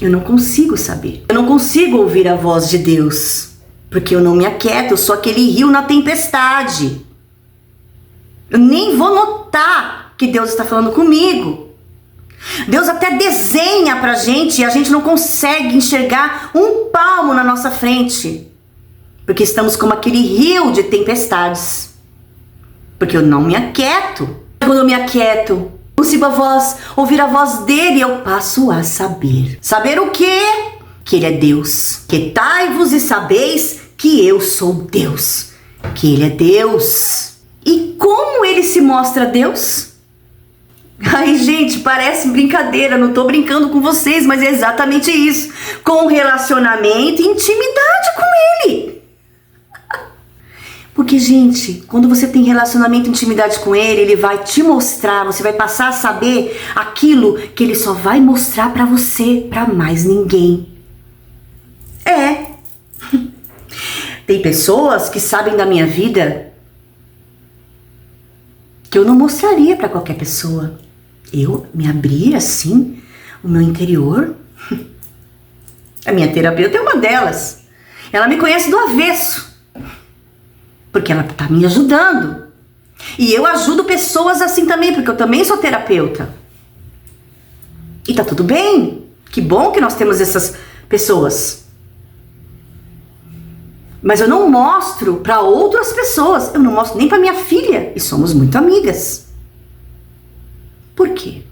eu não consigo saber. Eu não consigo ouvir a voz de Deus. Porque eu não me aquieto, eu sou aquele rio na tempestade. Eu nem vou notar que Deus está falando comigo. Deus até desenha pra gente e a gente não consegue enxergar um palmo na nossa frente. Porque estamos como aquele rio de tempestades. Porque eu não me aquieto. Quando eu me aquieto, consigo ouvir a voz dele, eu passo a saber. Saber o quê? Que ele é Deus. Aquietai-vos e sabeis que eu sou Deus, que ele é Deus. E como ele se mostra Deus? Ai, gente, parece brincadeira, não tô brincando com vocês, mas é exatamente isso. Com relacionamento e intimidade com ele. Porque, gente, quando você tem relacionamento e intimidade com ele, ele vai te mostrar, você vai passar a saber aquilo que ele só vai mostrar pra você, pra mais ninguém. Tem pessoas que sabem da minha vida que eu não mostraria para qualquer pessoa. Eu me abrir assim, o meu interior. A minha terapeuta é uma delas. Ela me conhece do avesso, porque ela tá me ajudando. E eu ajudo pessoas assim também, porque eu também sou terapeuta. E tá tudo bem. Que bom que nós temos essas pessoas. Mas eu não mostro para outras pessoas. Eu não mostro nem para minha filha. E somos muito amigas. Por quê?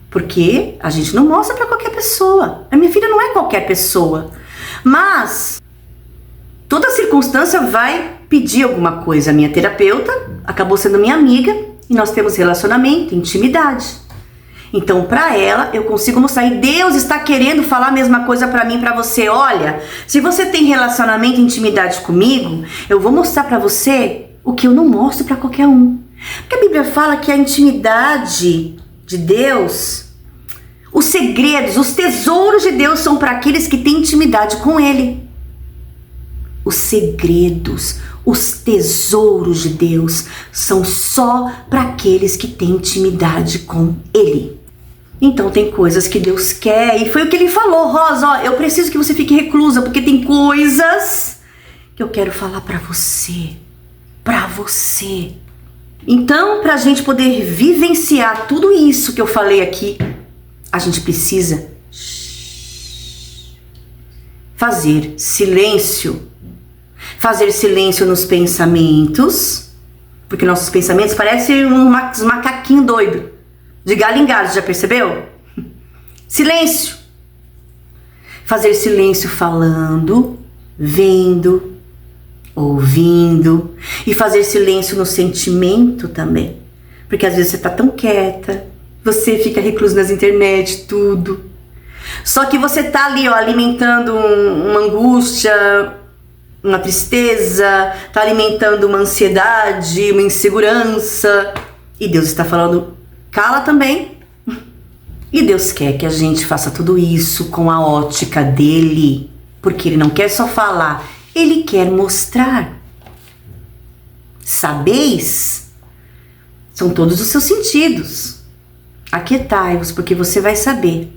Porque a gente não mostra para qualquer pessoa. A minha filha não é qualquer pessoa. Mas toda circunstância vai pedir alguma coisa. A minha terapeuta acabou sendo minha amiga. E nós temos relacionamento, intimidade. Então, para ela, eu consigo mostrar. E Deus está querendo falar a mesma coisa para mim e para você. Olha, se você tem relacionamento e intimidade comigo, eu vou mostrar para você o que eu não mostro para qualquer um. Porque a Bíblia fala que a intimidade de Deus, os segredos, os tesouros de Deus são para aqueles que têm intimidade com Ele. Os segredos, os tesouros de Deus são só para aqueles que têm intimidade com Ele. Então tem coisas que Deus quer, e foi o que Ele falou: Rosa, ó, eu preciso que você fique reclusa, porque tem coisas que eu quero falar para você. Para você. Então, para a gente poder vivenciar tudo isso que eu falei aqui, a gente precisa fazer silêncio. Fazer silêncio nos pensamentos, porque nossos pensamentos parecem uns macaquinhos doidos, de galho em galho, já percebeu? Silêncio. Fazer silêncio falando, vendo, ouvindo, e fazer silêncio no sentimento também, porque às vezes você tá tão quieta, você fica recluso nas internet, tudo, só que você tá ali, ó, alimentando uma angústia, uma tristeza, tá alimentando uma ansiedade, uma insegurança, e Deus está falando, cala também. E Deus quer que a gente faça tudo isso com a ótica dele, porque Ele não quer só falar, Ele quer mostrar. Sabeis? São todos os seus sentidos. Aquietai-vos, porque você vai saber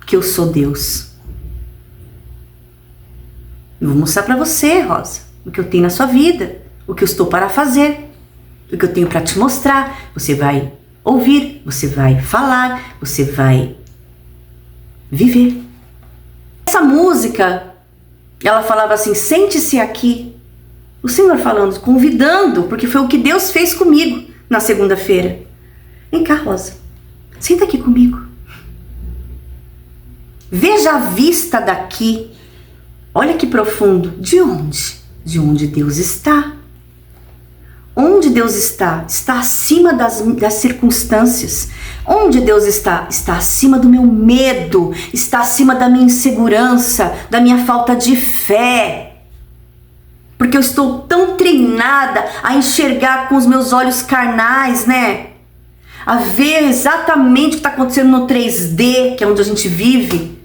que eu sou Deus. Eu vou mostrar para você, Rosa, o que eu tenho na sua vida, o que eu estou para fazer, o que eu tenho para te mostrar. Você vai ouvir, você vai falar, você vai viver. Essa música, ela falava assim: sente-se aqui. O Senhor falando, convidando, porque foi o que Deus fez comigo na segunda-feira. Vem cá, Rosa, senta aqui comigo. Veja a vista daqui. Olha que profundo. De onde? De onde Deus está. Onde Deus está? Está acima das circunstâncias. Onde Deus está? Está acima do meu medo. Está acima da minha insegurança, da minha falta de fé. Porque eu estou tão treinada a enxergar com os meus olhos carnais, né? A ver exatamente o que está acontecendo no 3D, que é onde a gente vive.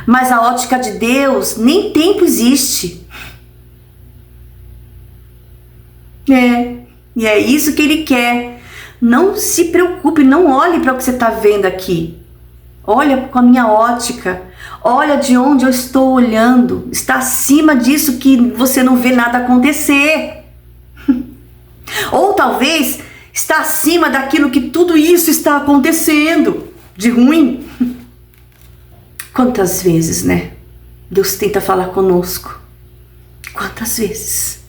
Mas a ótica de Deus, nem tempo existe. E é isso que Ele quer. Não se preocupe, não olhe para o que você está vendo aqui. Olha com a minha ótica. Olha de onde eu estou olhando. Está acima disso que você não vê nada acontecer. Ou talvez está acima daquilo que tudo isso está acontecendo de ruim. Quantas vezes, né? Deus tenta falar conosco. Quantas vezes?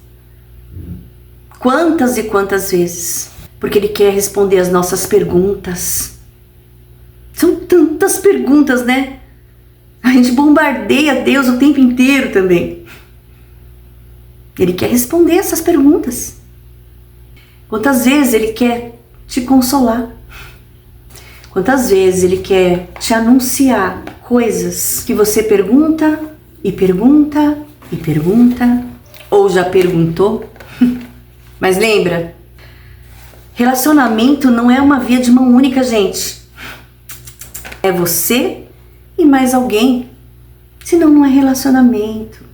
Quantas e quantas vezes? Porque Ele quer responder as nossas perguntas. São tantas perguntas, né? A gente bombardeia Deus o tempo inteiro também. Ele quer responder essas perguntas. Quantas vezes Ele quer te consolar? Quantas vezes Ele quer te anunciar coisas que você pergunta e pergunta e pergunta, ou já perguntou? Mas lembra, relacionamento não é uma via de mão única, gente. É você e mais alguém. Senão não é relacionamento.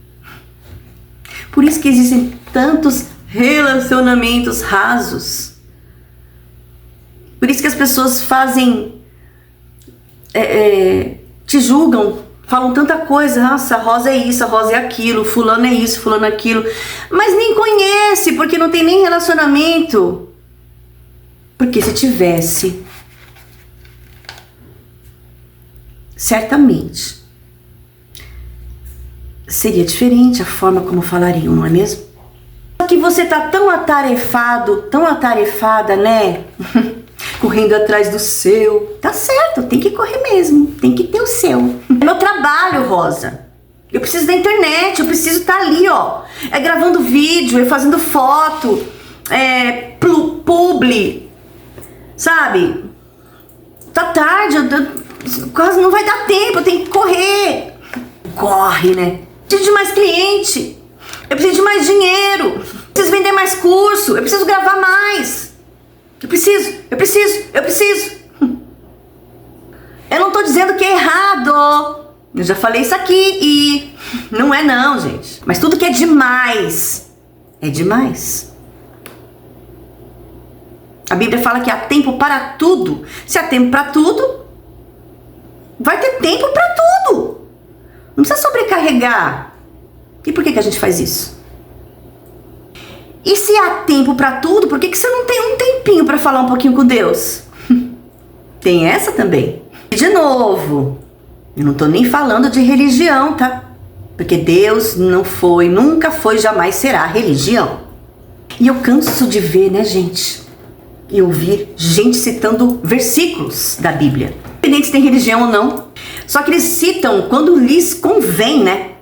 Por isso que existem tantos relacionamentos rasos. Por isso que as pessoas fazem... te julgam, falam tanta coisa. Nossa, a Rosa é isso, a Rosa é aquilo, fulano é isso, fulano é aquilo. Mas nem conhece, porque não tem nem relacionamento. Porque se tivesse, certamente seria diferente a forma como falariam, não é mesmo? Só que você tá tão atarefado, tão atarefada, né? Correndo atrás do seu. Tá certo, tem que correr mesmo, tem que ter o seu. É meu trabalho, Rosa. Eu preciso da internet, eu preciso estar ali, ó. Gravando vídeo, fazendo foto, publi, sabe? Tá tarde, quase não vai dar tempo, eu tenho que correr. Corre, né? Eu preciso de mais cliente, eu preciso de mais dinheiro, eu preciso vender mais curso, eu preciso gravar mais. Eu preciso. Eu não tô dizendo que é errado. Eu já falei isso aqui e não é não, gente. Mas tudo que é demais, é demais. A Bíblia fala que há tempo para tudo. Se há tempo para tudo, vai ter tempo para tudo. Não precisa sobrecarregar. E por que a gente faz isso? E se há tempo para tudo, por que você não tem um tempinho para falar um pouquinho com Deus? Tem essa também. E de novo, eu não tô nem falando de religião, tá? Porque Deus não foi, nunca foi, jamais será religião. E eu canso de ver, né, gente? E ouvir gente citando versículos da Bíblia. Independente se tem religião ou não. Só que eles citam quando lhes convém, né?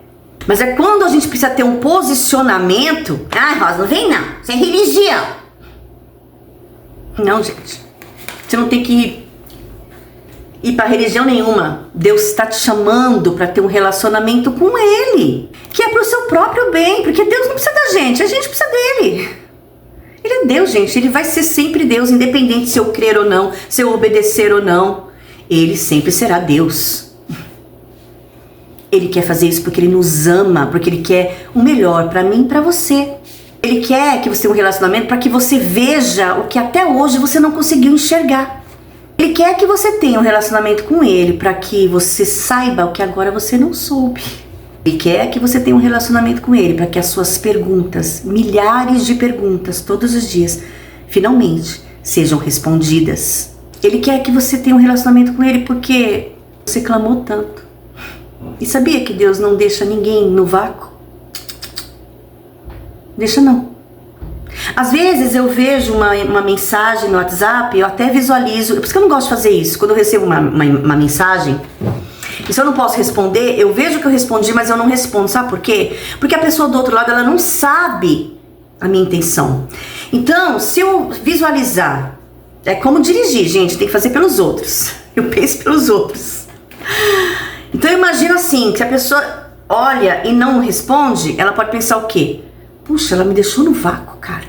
Mas é quando a gente precisa ter um posicionamento. Ah, Rosa, não vem não. Isso é religião. Não, gente. Você não tem que ir para religião nenhuma. Deus está te chamando para ter um relacionamento com Ele. Que é para o seu próprio bem. Porque Deus não precisa da gente. A gente precisa dele. Ele é Deus, gente. Ele vai ser sempre Deus. Independente se eu crer ou não. Se eu obedecer ou não. Ele sempre será Deus. Ele quer fazer isso porque Ele nos ama, porque Ele quer o melhor para mim e para você. Ele quer que você tenha um relacionamento para que você veja o que até hoje você não conseguiu enxergar. Ele quer que você tenha um relacionamento com Ele para que você saiba o que agora você não soube. Ele quer que você tenha um relacionamento com Ele para que as suas perguntas, milhares de perguntas todos os dias, finalmente sejam respondidas. Ele quer que você tenha um relacionamento com Ele porque você clamou tanto. E sabia que Deus não deixa ninguém no vácuo? Deixa não. Às vezes eu vejo uma mensagem no WhatsApp, eu até visualizo, por isso que eu não gosto de fazer isso. Quando eu recebo uma mensagem, e se eu não posso responder, eu vejo que eu respondi, mas eu não respondo. Sabe por quê? Porque a pessoa do outro lado, ela não sabe a minha intenção. Então, se eu visualizar, é como dirigir, gente, tem que fazer pelos outros. Eu penso pelos outros. Então eu imagino assim, que se a pessoa olha e não responde, ela pode pensar o quê? Puxa, ela me deixou no vácuo, cara.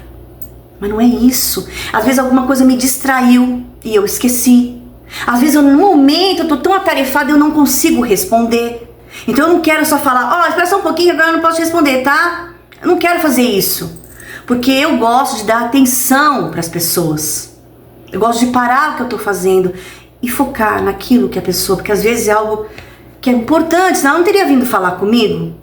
Mas não é isso. Às vezes alguma coisa me distraiu e eu esqueci. Às vezes no momento eu tô tão atarefada e eu não consigo responder. Então eu não quero só falar, espera só um pouquinho, agora eu não posso responder, tá? Eu não quero fazer isso. Porque eu gosto de dar atenção para as pessoas. Eu gosto de parar o que eu tô fazendo e focar naquilo que a pessoa, porque às vezes é algo que é importante, senão ela não teria vindo falar comigo.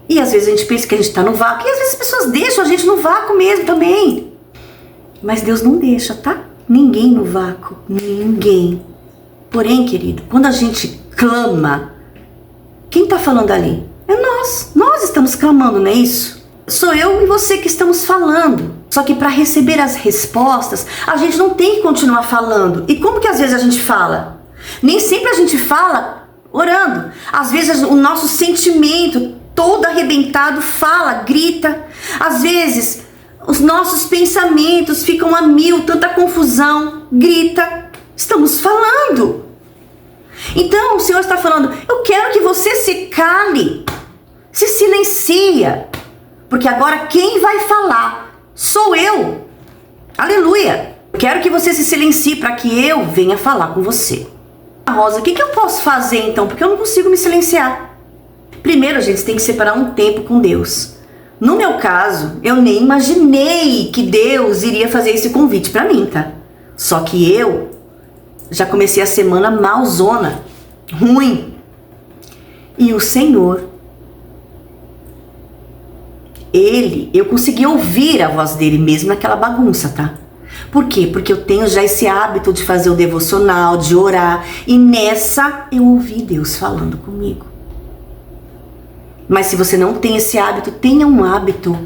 E às vezes a gente pensa que a gente está no vácuo, e às vezes as pessoas deixam a gente no vácuo mesmo também. Mas Deus não deixa, tá? Ninguém no vácuo, ninguém. Porém, querido, quando a gente clama, quem está falando ali? É nós. Nós estamos clamando, não é isso? Sou eu e você que estamos falando. Só que para receber as respostas, a gente não tem que continuar falando. E como que às vezes a gente fala? Nem sempre a gente fala orando. Às vezes o nosso sentimento todo arrebentado fala, grita. Às vezes os nossos pensamentos ficam a mil, tanta confusão, grita. Estamos falando. Então o Senhor está falando, eu quero que você se cale, se silencia, porque agora quem vai falar sou eu. Aleluia. Eu quero que você se silencie para que eu venha falar com você. Rosa, o que eu posso fazer então? Porque eu não consigo me silenciar. Primeiro, a gente tem que separar um tempo com Deus. No meu caso, eu nem imaginei que Deus iria fazer esse convite para mim, tá? Só que eu já comecei a semana malzona, ruim. E o Senhor, eu consegui ouvir a voz dele mesmo naquela bagunça, tá? Por quê? Porque eu tenho já esse hábito de fazer o devocional, de orar. E nessa eu ouvi Deus falando comigo. Mas se você não tem esse hábito, tenha um hábito.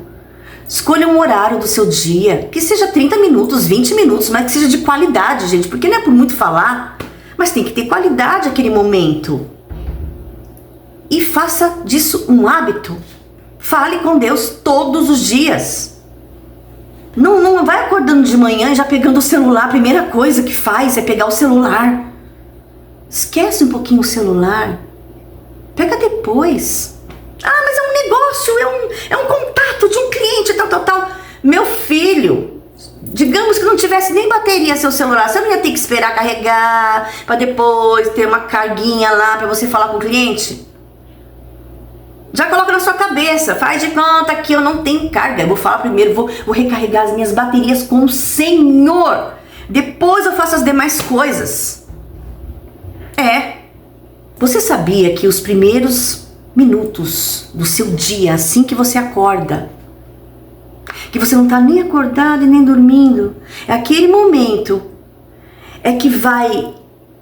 Escolha um horário do seu dia, que seja 30 minutos, 20 minutos, mas que seja de qualidade, gente. Porque não é por muito falar, mas tem que ter qualidade aquele momento. E faça disso um hábito. Fale com Deus todos os dias. Não vai acordando de manhã e já pegando o celular, a primeira coisa que faz é pegar o celular. Esquece um pouquinho o celular. Pega depois. Ah, mas é um negócio, é um contato de um cliente, tal. Meu filho, digamos que não tivesse nem bateria seu celular, você não ia ter que esperar carregar para depois ter uma carguinha lá para você falar com o cliente? Já coloca na sua cabeça, faz de conta que eu não tenho carga. Eu vou falar primeiro, vou recarregar as minhas baterias com o Senhor. Depois eu faço as demais coisas. Você sabia que os primeiros minutos do seu dia, assim que você acorda, que você não tá nem acordado e nem dormindo, é aquele momento que vai,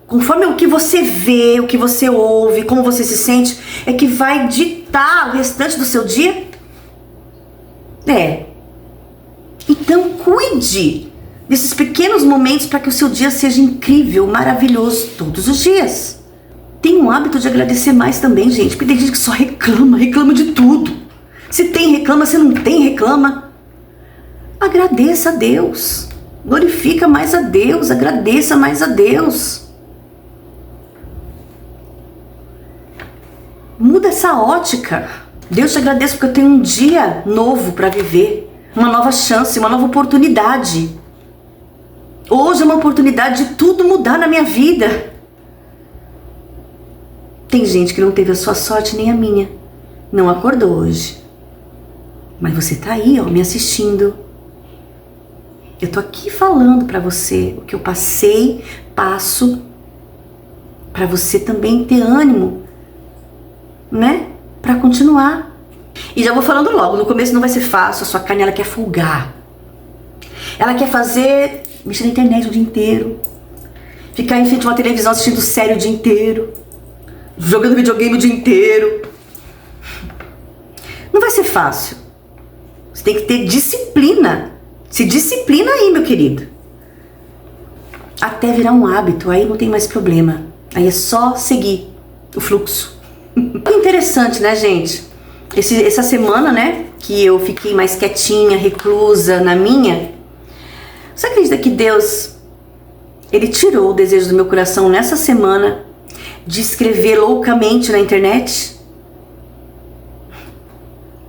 conforme o que você vê, o que você ouve, como você se sente, é que vai ditar o restante do seu dia? Então cuide desses pequenos momentos para que o seu dia seja incrível, maravilhoso todos os dias. Tem um hábito de agradecer mais também, gente, porque tem gente que só reclama de tudo. Se tem, reclama, se não tem, reclama. Agradeça a Deus, glorifica mais a Deus, agradeça mais a Deus. Muda essa ótica. Deus, te agradeço porque eu tenho um dia novo para viver, uma nova chance, uma nova oportunidade. Hoje é uma oportunidade de tudo mudar na minha vida. Tem gente que não teve a sua sorte nem a minha, não acordou hoje. Mas você tá aí, ó, me assistindo. Eu tô aqui falando pra você o que eu passei, passo, pra você também ter ânimo, né? Pra continuar. E já vou falando logo, no começo não vai ser fácil, a sua carne ela quer folgar. Ela quer mexer na internet o dia inteiro, ficar em frente a uma televisão assistindo série o dia inteiro, jogando videogame o dia inteiro. Não vai ser fácil. Você tem que ter disciplina. Se disciplina aí, meu querido. Até virar um hábito, aí não tem mais problema. Aí é só seguir o fluxo. Interessante, né, gente? Essa semana, né, que eu fiquei mais quietinha, reclusa na minha. Você acredita que Deus, Ele tirou o desejo do meu coração nessa semana de escrever loucamente na internet?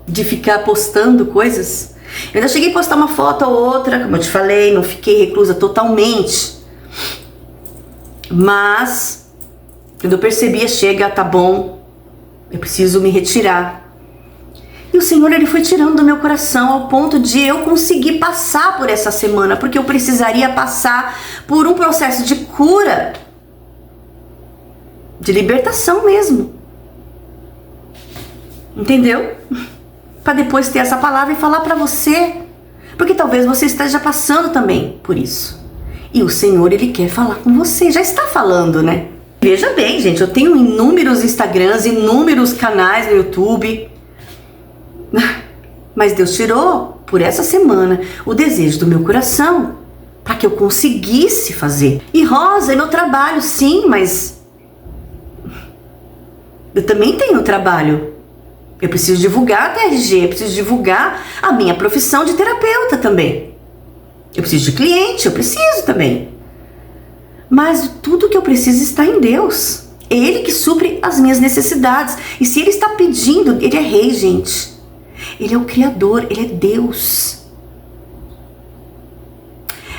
De ficar postando coisas? Eu ainda cheguei a postar uma foto ou outra, como eu te falei, não fiquei reclusa totalmente. Mas, quando eu percebia, chega, tá bom, eu preciso me retirar. E o Senhor, Ele foi tirando do meu coração ao ponto de eu conseguir passar por essa semana, porque eu precisaria passar por um processo de cura, de libertação mesmo. Entendeu? Para depois ter essa palavra e falar para você, porque talvez você esteja passando também por isso. E o Senhor, Ele quer falar com você, já está falando, né? Veja bem, gente, eu tenho inúmeros Instagrams, inúmeros canais no YouTube, mas Deus tirou por essa semana o desejo do meu coração para que eu conseguisse fazer. E Rosa, é meu trabalho, sim, mas eu também tenho trabalho. Eu preciso divulgar a TRG, eu preciso divulgar a minha profissão de terapeuta também. Eu preciso de cliente, eu preciso também. Mas tudo que eu preciso está em Deus. É Ele que supre as minhas necessidades. E se Ele está pedindo, Ele é rei, gente. Ele é o Criador, Ele é Deus.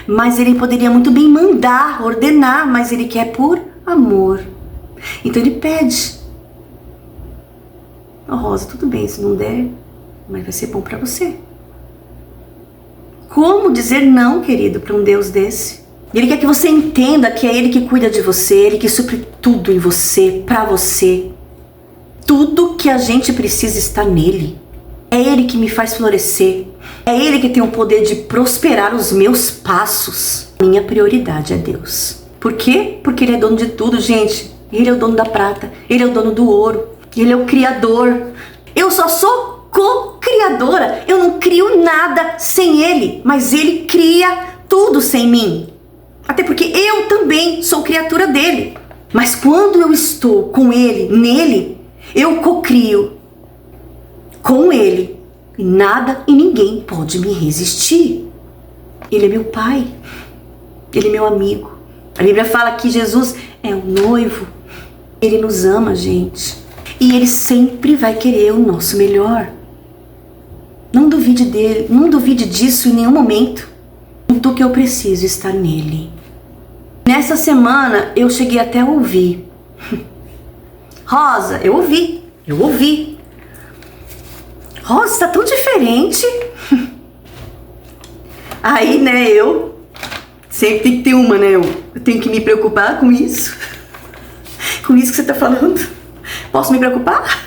Mas Ele poderia muito bem mandar, ordenar, mas Ele quer por amor. Então Ele pede. Oh, Rosa, tudo bem, se não der, mas vai ser bom para você. Como dizer não, querido, para um Deus desse? Ele quer que você entenda que é Ele que cuida de você, Ele que supre tudo em você, para você. Tudo que a gente precisa está nele. É Ele que me faz florescer. É Ele que tem o poder de prosperar os meus passos. Minha prioridade é Deus. Por quê? Porque Ele é dono de tudo, gente. Ele é o dono da prata, Ele é o dono do ouro, Ele é o Criador. Eu só sou co-criadora. Eu não crio nada sem Ele, mas Ele cria tudo sem mim. Até porque eu também sou criatura dele. Mas quando eu estou com Ele, nele, eu cocrio com Ele. E nada e ninguém pode me resistir. Ele é meu pai. Ele é meu amigo. A Bíblia fala que Jesus é o noivo. Ele nos ama, gente. E Ele sempre vai querer o nosso melhor. Não duvide dele, não duvide disso em nenhum momento. Do que eu preciso estar nele. Nessa semana eu cheguei até a ouvir. Rosa, eu ouvi. Rosa, você tá tão diferente. Aí, né, eu sempre tem que ter uma, né? Eu tenho que me preocupar com isso. Com isso que você tá falando. Posso me preocupar?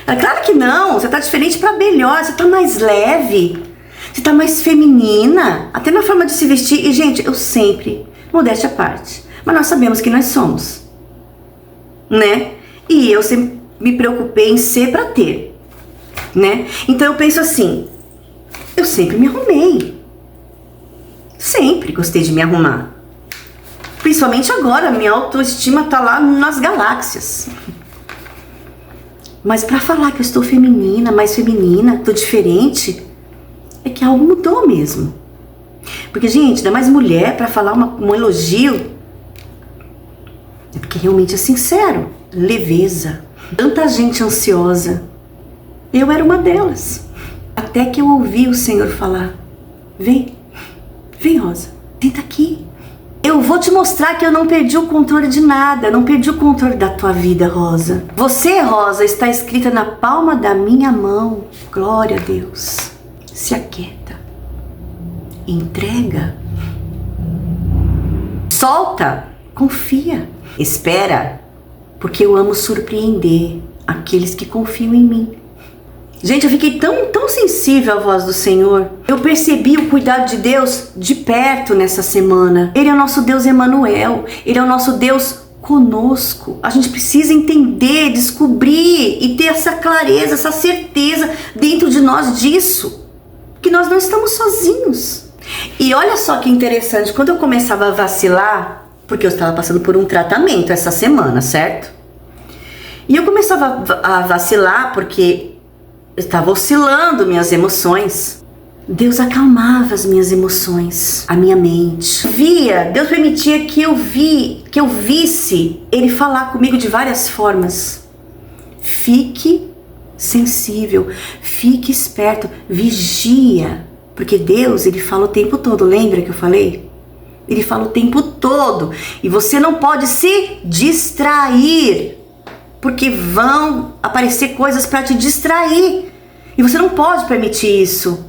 É claro que não, você tá diferente pra melhor, você tá mais leve, você tá mais feminina, até na forma de se vestir. E, gente, eu sempre, modéstia à parte, mas nós sabemos que nós somos, né? E eu sempre me preocupei em ser pra ter, né? Então eu penso assim, eu sempre me arrumei. Sempre gostei de me arrumar. Principalmente agora, minha autoestima tá lá nas galáxias. Mas pra falar que eu estou feminina, mais feminina, tô diferente, é que algo mudou mesmo. Porque, gente, ainda mais mulher, pra falar um elogio, é porque realmente é sincero. Leveza. Tanta gente ansiosa. Eu era uma delas. Até que eu ouvi o Senhor falar, vem Rosa, senta aqui. Eu vou te mostrar que eu não perdi o controle de nada, não perdi o controle da tua vida, Rosa. Você, Rosa, está escrita na palma da minha mão. Glória a Deus. Se aquieta. Entrega. Solta. Confia. Espera, porque eu amo surpreender aqueles que confiam em mim. Gente, eu fiquei tão sensível à voz do Senhor. Eu percebi o cuidado de Deus de perto nessa semana. Ele é o nosso Deus Emanuel. Ele é o nosso Deus conosco. A gente precisa entender, descobrir e ter essa clareza, essa certeza dentro de nós disso. Que nós não estamos sozinhos. E olha só que interessante. Quando eu começava a vacilar, porque eu estava passando por um tratamento essa semana, certo? E eu começava a vacilar porque eu estava oscilando minhas emoções. Deus acalmava as minhas emoções, a minha mente. Deus permitia que eu visse Ele falar comigo de várias formas. Fique sensível, fique esperto, vigia. Porque Deus, Ele fala o tempo todo, lembra que eu falei? Ele fala o tempo todo. E você não pode se distrair. Porque vão aparecer coisas para te distrair. E você não pode permitir isso.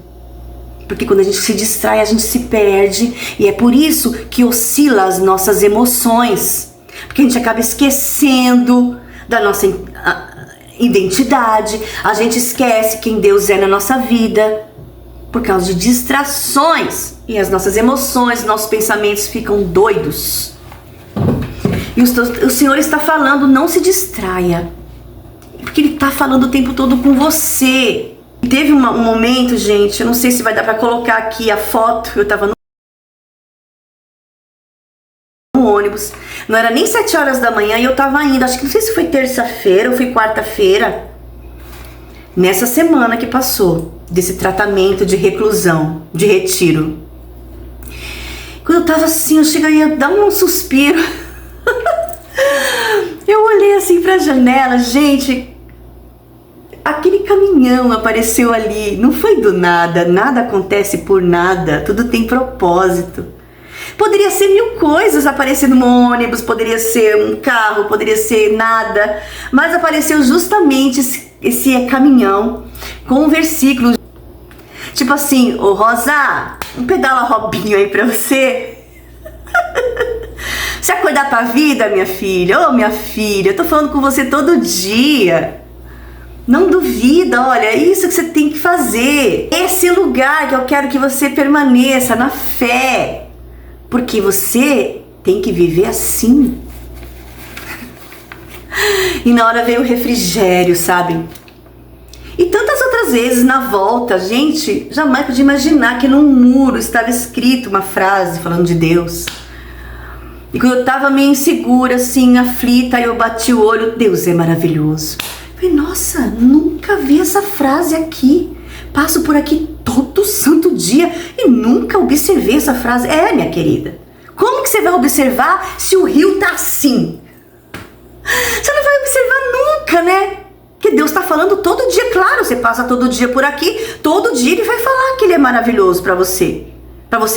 Porque quando a gente se distrai, a gente se perde. E é por isso que oscila as nossas emoções. Porque a gente acaba esquecendo da nossa identidade. A gente esquece quem Deus é na nossa vida. Por causa de distrações. E as nossas emoções, nossos pensamentos ficam doidos. E o Senhor está falando, não se distraia. Porque Ele está falando o tempo todo com você. E teve um momento, gente, eu não sei se vai dar para colocar aqui a foto. Eu estava no ônibus. Não era nem 7 horas da manhã e eu estava indo. Acho que não sei se foi terça-feira ou foi quarta-feira. Nessa semana que passou, desse tratamento de reclusão, de retiro. Quando eu estava assim, eu cheguei a dar um suspiro. Eu olhei assim pra janela, gente, aquele caminhão apareceu ali, não foi do nada, nada acontece por nada, tudo tem propósito. Poderia ser 1000 coisas aparecendo no ônibus, poderia ser um carro, poderia ser nada, mas apareceu justamente esse caminhão com um versículo, tipo assim, ô Rosa, um pedala Robinho aí pra você. Você acordar pra vida, minha filha? Ô, minha filha, eu tô falando com você todo dia. Não duvida, olha, é isso que você tem que fazer. Esse lugar que eu quero que você permaneça, na fé. Porque você tem que viver assim. E na hora veio o refrigério, sabe? E tantas outras vezes na volta, gente, jamais podia imaginar que num muro estava escrito uma frase falando de Deus. E quando eu tava meio insegura, assim, aflita, aí eu bati o olho, Deus é maravilhoso. Eu falei, nossa, nunca vi essa frase aqui. Passo por aqui todo santo dia e nunca observei essa frase. É, minha querida, como que você vai observar se o rio tá assim? Você não vai observar nunca, né? Que Deus está falando todo dia, claro, você passa todo dia por aqui, todo dia ele vai falar que ele é maravilhoso para você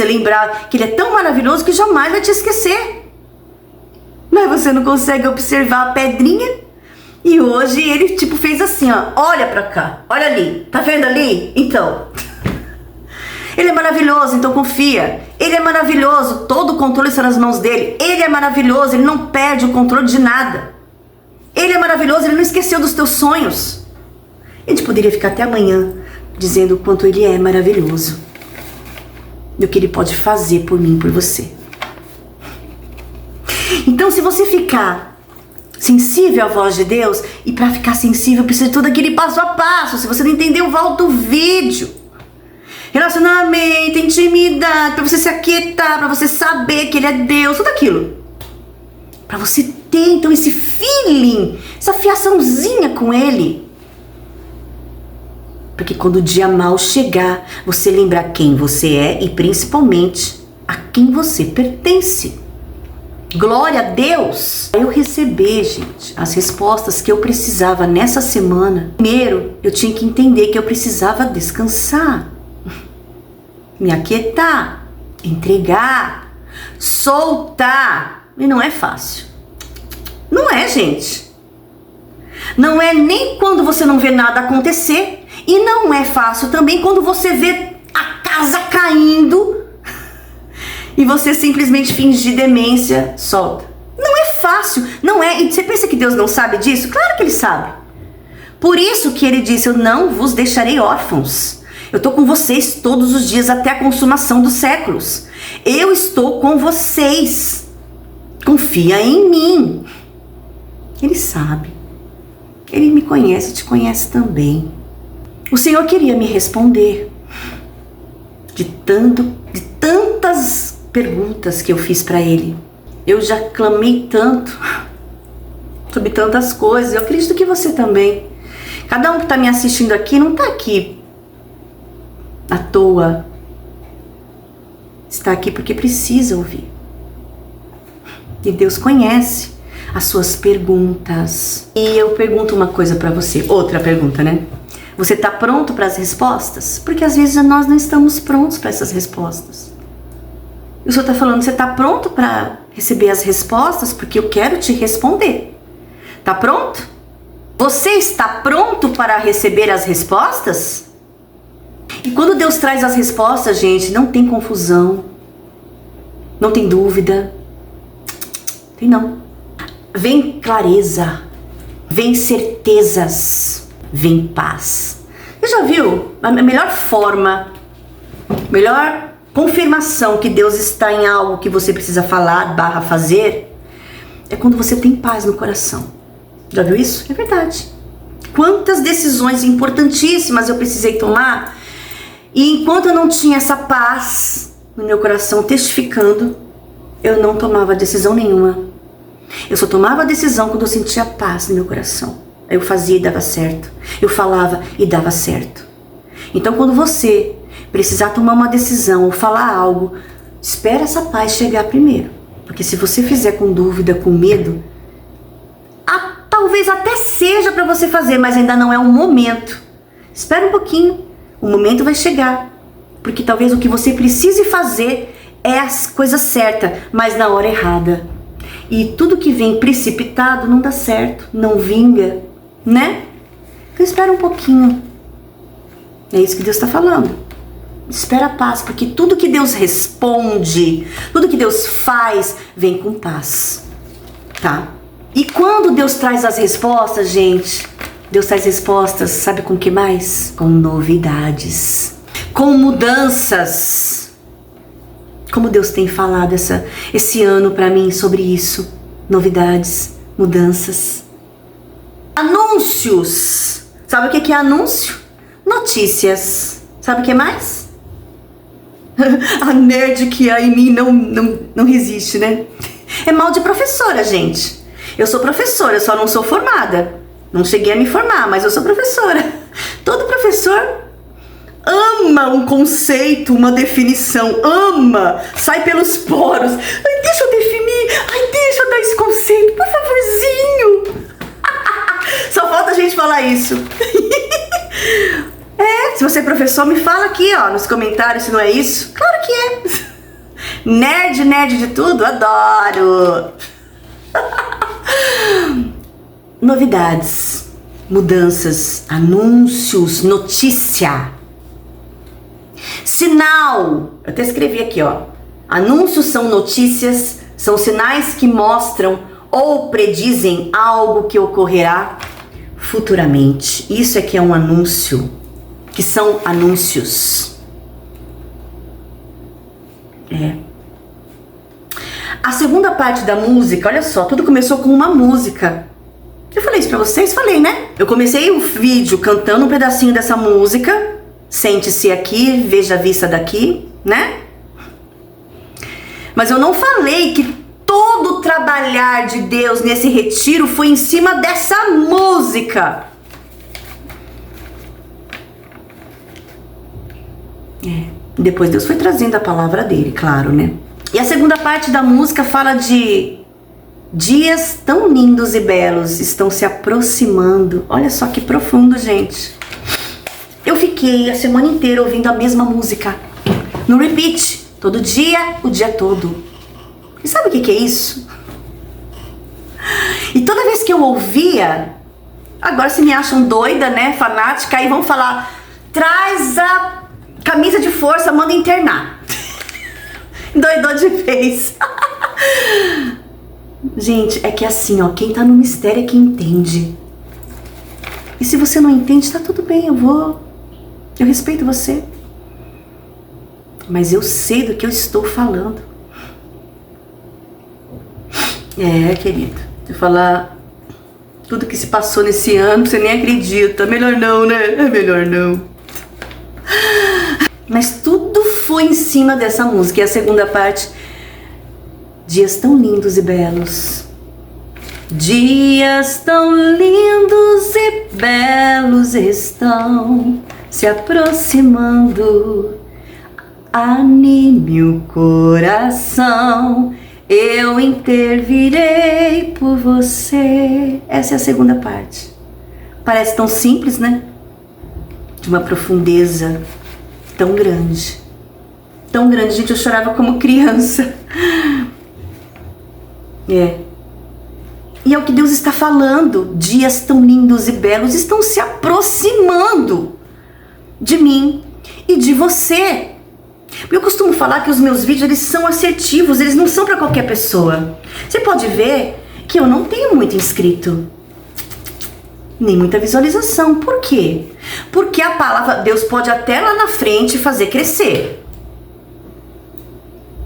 lembrar que ele é tão maravilhoso que jamais vai te esquecer. Mas você não consegue observar a pedrinha. E hoje ele tipo fez assim, ó, olha pra cá, olha ali, tá vendo ali? Então, ele é maravilhoso, então confia. Ele é maravilhoso, todo o controle está nas mãos dele. Ele é maravilhoso, ele não perde o controle de nada. Ele é maravilhoso, ele não esqueceu dos teus sonhos. A gente poderia ficar até amanhã dizendo o quanto ele é maravilhoso. E o que ele pode fazer por mim, por você. Então, se você ficar sensível à voz de Deus, e para ficar sensível precisa de todo aquele passo a passo. Se você não entendeu, volta o vídeo. Relacionamento, intimidade, para você se aquietar, para você saber que ele é Deus, tudo aquilo. Para você ter então esse feeling, essa fiaçãozinha com ele. Porque quando o dia mal chegar, você lembrar quem você é e principalmente a quem você pertence. Glória a Deus! Eu recebi, gente, as respostas que eu precisava nessa semana. Primeiro, eu tinha que entender que eu precisava descansar, me aquietar, entregar, soltar. E não é fácil. Não é, gente. Não é nem quando você não vê nada acontecer. E não é fácil também quando você vê a casa caindo e você simplesmente fingir demência, solta. Não é fácil, não é. E você pensa que Deus não sabe disso? Claro que ele sabe. Por isso que ele disse, eu não vos deixarei órfãos. Eu estou com vocês todos os dias até a consumação dos séculos. Eu estou com vocês. Confia em mim. Ele sabe. Ele me conhece, te conhece também. O Senhor queria me responder de tantas perguntas que eu fiz para Ele. Eu já clamei tanto sobre tantas coisas. Eu acredito que você também. Cada um que está me assistindo aqui não está aqui à toa. Está aqui porque precisa ouvir. E Deus conhece as suas perguntas. E eu pergunto uma coisa para você. Outra pergunta, né? Você está pronto para as respostas? Porque às vezes nós não estamos prontos para essas respostas. O Senhor está falando, você está pronto para receber as respostas? Porque eu quero te responder. Está pronto? Você está pronto para receber as respostas? E quando Deus traz as respostas, gente, não tem confusão. Não tem dúvida. Tem não. Vem clareza. Vem certezas. Vem paz. Você já viu? A melhor forma, melhor confirmação que Deus está em algo que você precisa falar, fazer, é quando você tem paz no coração. Já viu isso? É verdade. Quantas decisões importantíssimas eu precisei tomar e enquanto eu não tinha essa paz no meu coração testificando, eu não tomava decisão nenhuma. Eu só tomava decisão quando eu sentia paz no meu coração. Eu fazia e dava certo. Eu falava e dava certo. Então quando você precisar tomar uma decisão ou falar algo, espera essa paz chegar primeiro. Porque se você fizer com dúvida, com medo, talvez até seja para você fazer, mas ainda não é o momento. Espera um pouquinho, o momento vai chegar. Porque talvez o que você precise fazer é a coisa certa, mas na hora errada. E tudo que vem precipitado não dá certo, não vinga, né? Então espera um pouquinho. É isso que Deus está falando. Espera a paz, porque tudo que Deus responde, tudo que Deus faz, vem com paz, tá? E quando Deus traz as respostas, gente, Deus traz respostas, sabe com o que mais? Com novidades, com mudanças. Como Deus tem falado esse ano pra mim sobre isso. Novidades, mudanças. Anúncios. Sabe o que é anúncio? Notícias. Sabe o que mais? A nerd que há em mim não resiste, né? É mal de professora, gente. Eu sou professora, eu só não sou formada. Não cheguei a me formar, mas eu sou professora. Todo professor ama um conceito, uma definição, ama, sai pelos poros. Ai, deixa eu definir, ai, deixa eu dar esse conceito, por favorzinho. Só falta a gente falar isso. Se você é professor, me fala aqui, ó, nos comentários se não é isso. Claro que é. Nerd de tudo, adoro. Novidades, mudanças, anúncios, notícia, sinal. Eu até escrevi aqui, ó. Anúncios são notícias, são sinais que mostram ou predizem algo que ocorrerá futuramente. Isso é que é um anúncio, que são anúncios. A segunda parte da música, olha só, tudo começou com uma música. Eu falei isso pra vocês? Falei, né? Eu comecei o vídeo cantando um pedacinho dessa música. Sente-se aqui, veja a vista daqui, né? Mas eu não falei que todo o trabalhar de Deus nesse retiro foi em cima dessa música. Depois Deus foi trazendo a palavra dele, claro, né? E a segunda parte da música fala de dias tão lindos e belos estão se aproximando. Olha só que profundo, gente. Eu fiquei a semana inteira ouvindo a mesma música, no repeat, todo dia, o dia todo. E sabe o que é isso? E toda vez que eu ouvia, agora se me acham doida, né, fanática, aí vão falar, traz a camisa de força, manda internar. Doidou de vez. Gente, é que assim, ó, quem tá no mistério é quem entende. E se você não entende, tá tudo bem, eu respeito você. Mas eu sei do que eu estou falando. Querido, se eu falar tudo que se passou nesse ano, você nem acredita. Melhor não, né? É melhor não. Mas tudo foi em cima dessa música. E a segunda parte, dias tão lindos e belos. Dias tão lindos e belos estão se aproximando. Anime o coração, eu intervirei por você. Essa é a segunda parte. Parece tão simples, né? De uma profundeza tão grande. Tão grande, gente, eu chorava como criança. E é o que Deus está falando. Dias tão lindos e belos estão se aproximando de mim e de você. Eu costumo falar que os meus vídeos, eles são assertivos, eles não são para qualquer pessoa. Você pode ver que eu não tenho muito inscrito, nem muita visualização. Por quê? Porque a palavra, Deus pode até lá na frente fazer crescer.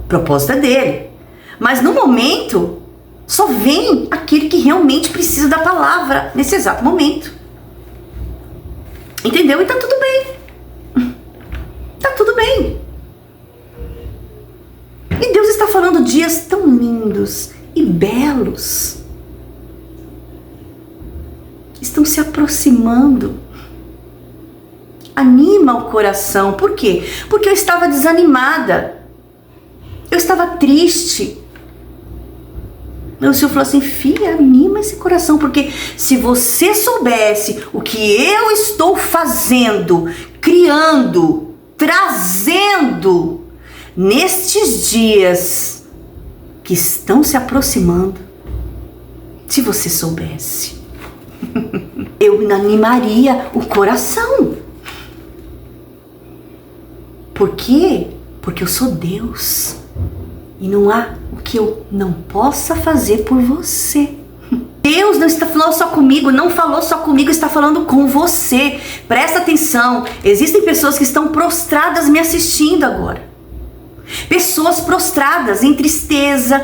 O propósito é dele. Mas no momento, só vem aquele que realmente precisa da palavra nesse exato momento. Entendeu? E tá tudo bem. Tá tudo bem. E Deus está falando dias tão lindos e belos. Estão se aproximando. Anima o coração. Por quê? Porque eu estava desanimada. Eu estava triste. Meu Senhor falou assim, filha, anima esse coração, porque se você soubesse o que eu estou fazendo, criando, trazendo nestes dias que estão se aproximando, se você soubesse, eu animaria o coração. Por quê? Porque eu sou Deus e não há o que eu não possa fazer por você. Deus não está falando só comigo, não falou só comigo, está falando com você. Presta atenção, existem pessoas que estão prostradas me assistindo agora. Pessoas prostradas em tristeza,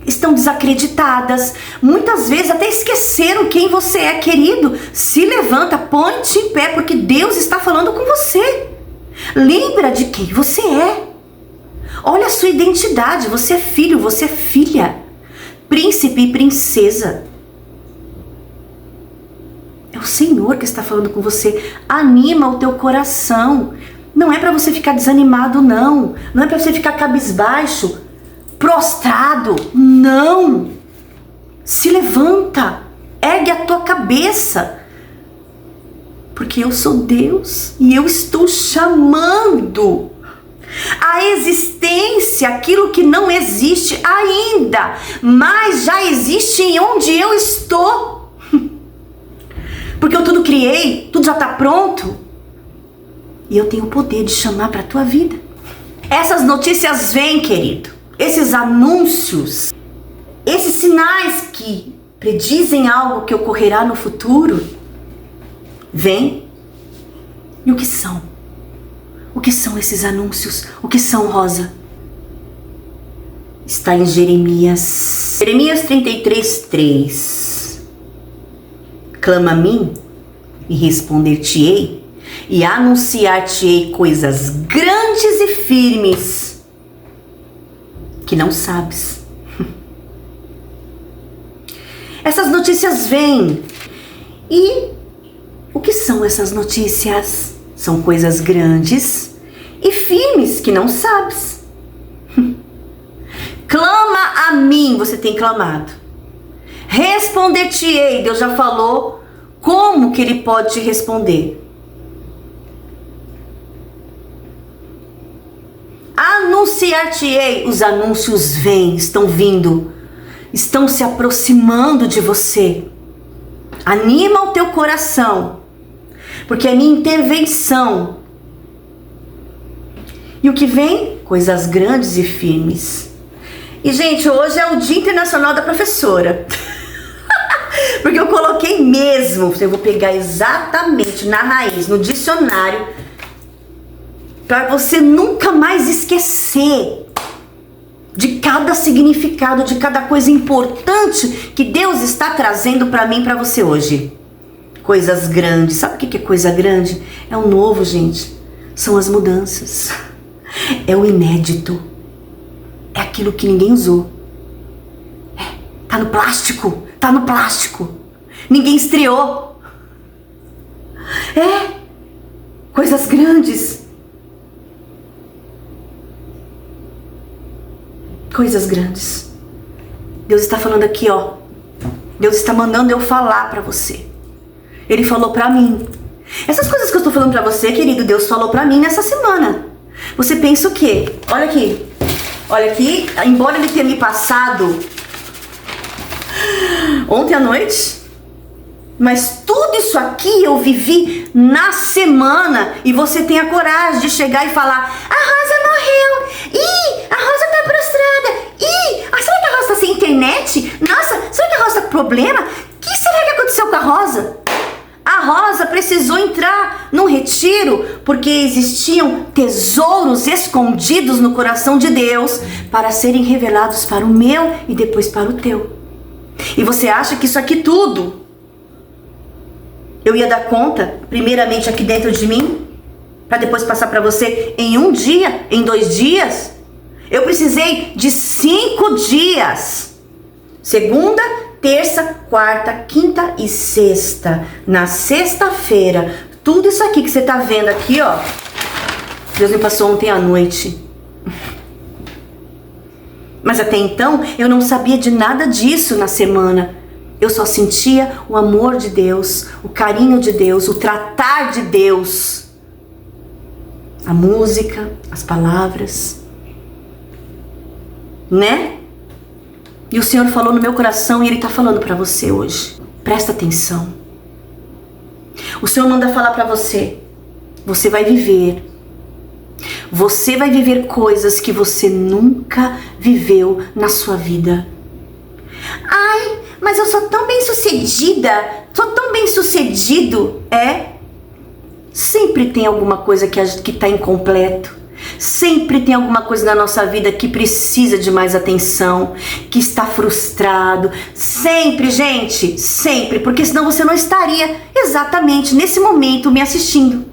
estão desacreditadas, muitas vezes até esqueceram quem você é, querido. Se levanta, põe-te em pé, porque Deus está falando com você. Lembra de quem você é. Olha a sua identidade, você é filho, você é filha, príncipe e princesa. É o Senhor que está falando com você. Anima o teu coração. Não é para você ficar desanimado, não. Não é para você ficar cabisbaixo, prostrado. Não. Se levanta. Ergue a tua cabeça. Porque eu sou Deus e eu estou chamando a existência aquilo que não existe ainda, mas já existe em onde eu estou. Porque eu tudo criei, tudo já está pronto. E eu tenho o poder de chamar para a tua vida. Essas notícias vêm, querido. Esses anúncios, esses sinais que predizem algo que ocorrerá no futuro, vêm. E o que são? O que são esses anúncios? O que são, Rosa? Está em Jeremias. Jeremias 33:3. Clama a mim e responder-te-ei e anunciar-te-ei coisas grandes e firmes que não sabes. Essas notícias vêm. E o que são essas notícias? São coisas grandes e firmes que não sabes. Clama a mim, você tem clamado. Responder-te-ei, Deus já falou como que Ele pode te responder. Anunciar-te-ei, os anúncios vêm, estão vindo, estão se aproximando de você. Anima o teu coração, porque é minha intervenção. E o que vem? Coisas grandes e firmes. E, gente, hoje é o Dia Internacional da Professora. Porque eu coloquei mesmo, eu vou pegar exatamente na raiz, no dicionário, para você nunca mais esquecer de cada significado, de cada coisa importante que Deus está trazendo para mim e para você hoje. Coisas grandes. Sabe o que é coisa grande? É o novo, gente. São as mudanças. É o inédito. É aquilo que ninguém usou. Tá no plástico. Tá no plástico. Ninguém estreou. Coisas grandes. Coisas grandes. Deus está falando aqui, ó. Deus está mandando eu falar para você. Ele falou para mim. Essas coisas que eu estou falando para você, querido, Deus falou para mim nessa semana. Você pensa o quê? Olha aqui. Olha aqui. Embora ele tenha me passado ontem à noite, mas tudo isso aqui eu vivi na semana. E você tem a coragem de chegar e falar: a Rosa morreu. Ih, a Rosa tá prostrada. Ih, será que a Rosa tá sem internet? Nossa, será que a Rosa tá com problema? O que será que aconteceu com a Rosa? A Rosa precisou entrar num retiro porque existiam tesouros escondidos no coração de Deus para serem revelados para o meu e depois para o teu. E você acha que isso aqui tudo eu ia dar conta, primeiramente aqui dentro de mim, para depois passar para você em um dia, em 2 dias? Eu precisei de 5 dias. Segunda, terça, quarta, quinta e sexta. Na sexta-feira, tudo isso aqui que você tá vendo aqui, ó, Deus me passou ontem à noite. Mas até então, eu não sabia de nada disso na semana. Eu só sentia o amor de Deus, o carinho de Deus, o tratar de Deus. A música, as palavras, né? E o Senhor falou no meu coração e Ele está falando para você hoje. Presta atenção. O Senhor manda falar para você. Você vai viver. Você vai viver coisas que você nunca viveu na sua vida. Ai, mas eu sou tão bem sucedida. Sou tão bem sucedido. Sempre tem alguma coisa que está incompleto. Sempre tem alguma coisa na nossa vida que precisa de mais atenção, que está frustrado. Sempre, gente, sempre, porque senão você não estaria exatamente nesse momento me assistindo.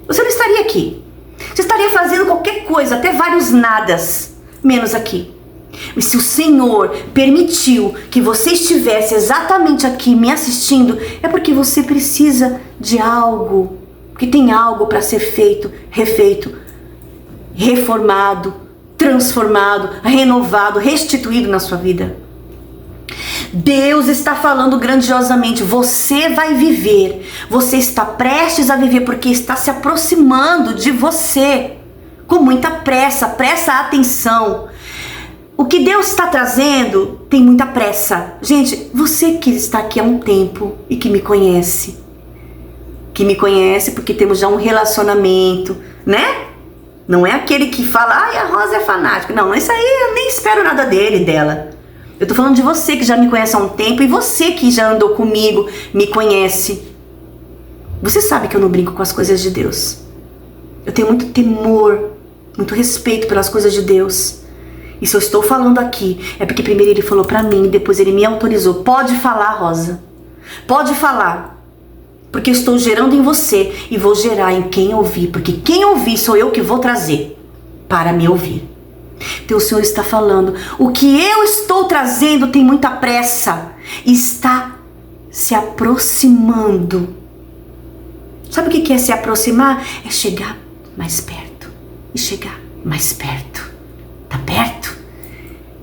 Você não estaria aqui. Você estaria fazendo qualquer coisa, até vários nadas, menos aqui. E se o Senhor permitiu que você estivesse exatamente aqui me assistindo, é porque você precisa de algo Porque tem algo para ser feito, refeito, reformado, transformado, renovado, restituído na sua vida. Deus está falando grandiosamente, você vai viver, você está prestes a viver, porque está se aproximando de você, com muita pressa, presta atenção. O que Deus está trazendo tem muita pressa. Gente, você que está aqui há um tempo e que me conhece porque temos já um relacionamento, né? Não é aquele que fala, ai, a Rosa é fanática. Não, isso aí eu nem espero nada dele, dela. Eu tô falando de você que já me conhece há um tempo e você que já andou comigo, me conhece. Você sabe que eu não brinco com as coisas de Deus. Eu tenho muito temor, muito respeito pelas coisas de Deus. E se eu estou falando aqui, é porque primeiro ele falou pra mim, depois ele me autorizou. Pode falar, Rosa. Pode falar. Porque eu estou gerando em você e vou gerar em quem ouvir. Porque quem ouvir sou eu que vou trazer para me ouvir. Então o Senhor está falando, o que eu estou trazendo tem muita pressa. Está se aproximando. Sabe o que é se aproximar? É chegar mais perto. E chegar mais perto. Tá perto?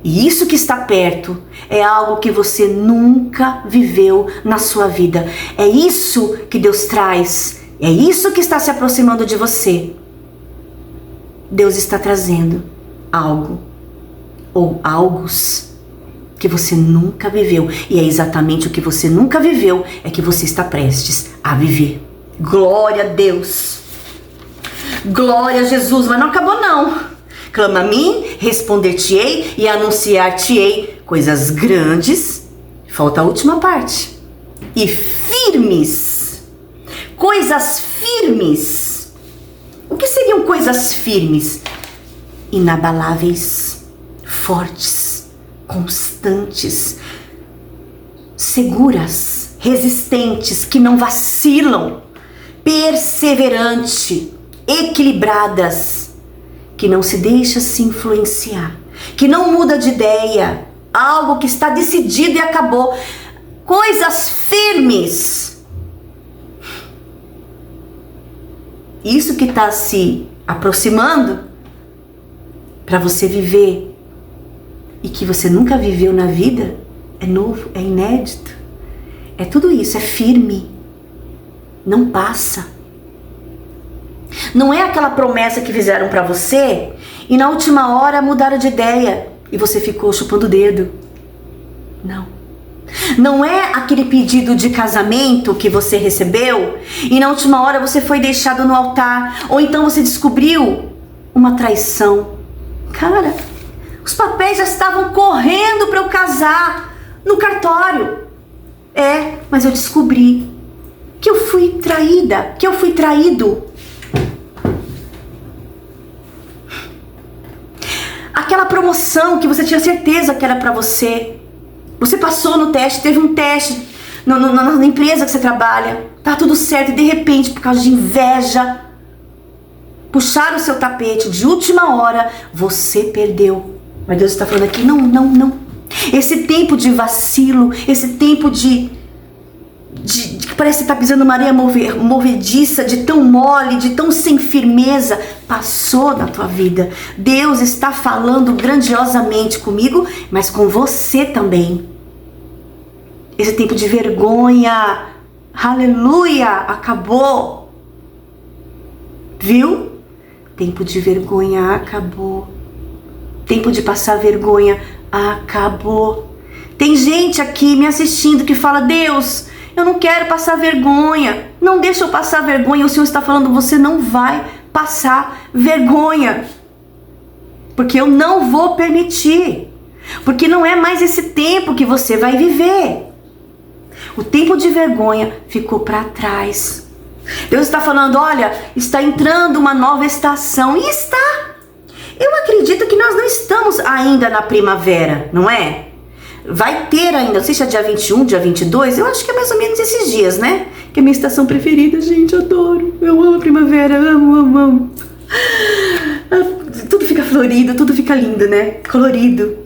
E isso que está perto é algo que você nunca viveu na sua vida. É isso que Deus traz. É isso que está se aproximando de você. Deus está trazendo algo ou algos que você nunca viveu. E é exatamente o que você nunca viveu é que você está prestes a viver. Glória a Deus. Glória a Jesus. Mas não acabou não. Clama a mim, responder-te-ei e anunciar-te-ei coisas grandes. Falta a última parte. E firmes. Coisas firmes. O que seriam coisas firmes? Inabaláveis, fortes, constantes, seguras, resistentes, que não vacilam, perseverante, equilibradas, que não se deixa se influenciar, que não muda de ideia, algo que está decidido e acabou. Coisas firmes. Isso que está se aproximando para você viver e que você nunca viveu na vida, é novo, é inédito. É tudo isso, é firme. Não passa. Não é aquela promessa que fizeram pra você e na última hora mudaram de ideia e você ficou chupando o dedo. Não. Não é aquele pedido de casamento que você recebeu e na última hora você foi deixado no altar, ou então você descobriu uma traição. Cara, os papéis já estavam correndo para eu casar no cartório. Mas eu descobri que eu fui traída, que eu fui traído. Aquela promoção que você tinha certeza que era pra você. Você passou no teste, teve um teste na empresa que você trabalha. Tá tudo certo e de repente, por causa de inveja, puxaram o seu tapete de última hora, você perdeu. Mas Deus está falando aqui, não. Esse tempo de vacilo, esse tempo de que parece que está pisando uma areia movediça, de tão mole, de tão sem firmeza, passou na tua vida. Deus está falando grandiosamente comigo, mas com você também. Esse tempo de vergonha, aleluia, acabou. Viu? Tempo de vergonha acabou. Tempo de passar vergonha acabou. Tem gente aqui me assistindo que fala, Deus, eu não quero passar vergonha. Não deixa eu passar vergonha. O Senhor está falando, você não vai passar vergonha. Porque eu não vou permitir. Porque não é mais esse tempo que você vai viver. O tempo de vergonha ficou para trás. Deus está falando, olha, está entrando uma nova estação. E está. Eu acredito que nós não estamos ainda na primavera, não é? Vai ter ainda, não sei se é dia 21, dia 22, eu acho que é mais ou menos esses dias, né? Que é a minha estação preferida, gente, adoro. Eu amo a primavera, amo. Tudo fica florido, tudo fica lindo, né? Colorido.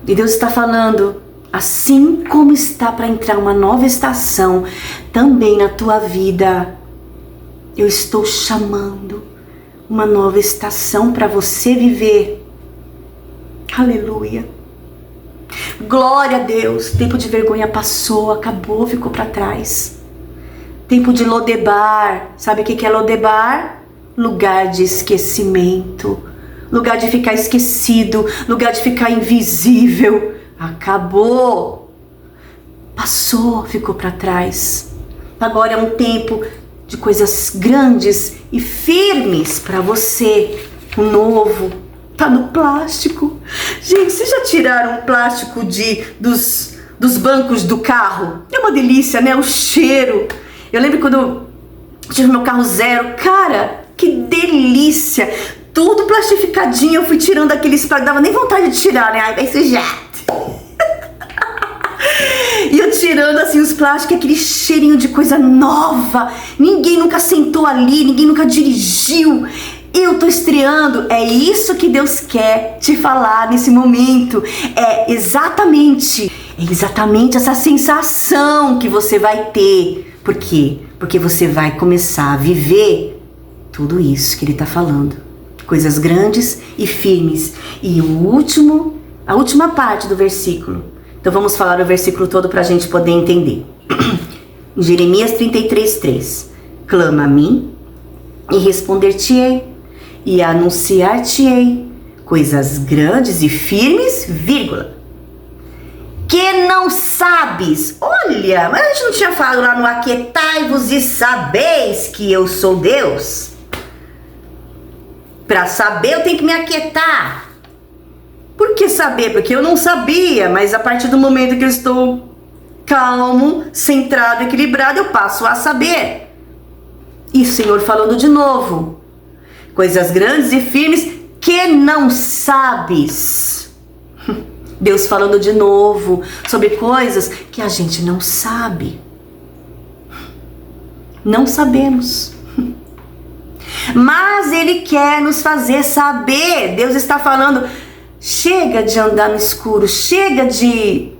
E Deus está falando, assim como está para entrar uma nova estação também na tua vida, eu estou chamando uma nova estação para você viver. Aleluia. Glória a Deus. Tempo de vergonha passou, acabou, ficou para trás. Tempo de Lodebar. Sabe o que é Lodebar? Lugar de esquecimento. Lugar de ficar esquecido. Lugar de ficar invisível. Acabou. Passou, ficou para trás. Agora é um tempo de coisas grandes e firmes para você. O novo tá no plástico. Gente, vocês já tiraram o plástico dos bancos do carro? É uma delícia, né? O cheiro. Eu lembro quando eu tive meu carro zero. Cara, que delícia. Tudo plastificadinho. Eu fui tirando aqueles plásticos. Dava nem vontade de tirar, né? Ai, vai sujar. E eu tirando assim os plásticos, aquele cheirinho de coisa nova. Ninguém nunca sentou ali, ninguém nunca dirigiu. Eu tô estreando. É isso que Deus quer te falar nesse momento. É exatamente essa sensação que você vai ter. Por quê? Porque você vai começar a viver tudo isso que Ele tá falando. Coisas grandes e firmes. E a última parte do versículo. Então vamos falar o versículo todo para a gente poder entender. Em Jeremias 33:3. Clama a mim e responder-te-ei e anunciar-te-ei coisas grandes e firmes, vírgula, que não sabes. Olha, mas a gente não tinha falado lá no aquietai-vos e sabeis que eu sou Deus? Para saber eu tenho que me aquietar. Por que saber? Porque eu não sabia, mas a partir do momento que eu estou calmo, centrado, equilibrado, eu passo a saber. E o Senhor falando de novo. Coisas grandes e firmes que não sabes. Deus falando de novo sobre coisas que a gente não sabe. Não sabemos. Mas Ele quer nos fazer saber. Deus está falando... Chega de andar no escuro, chega de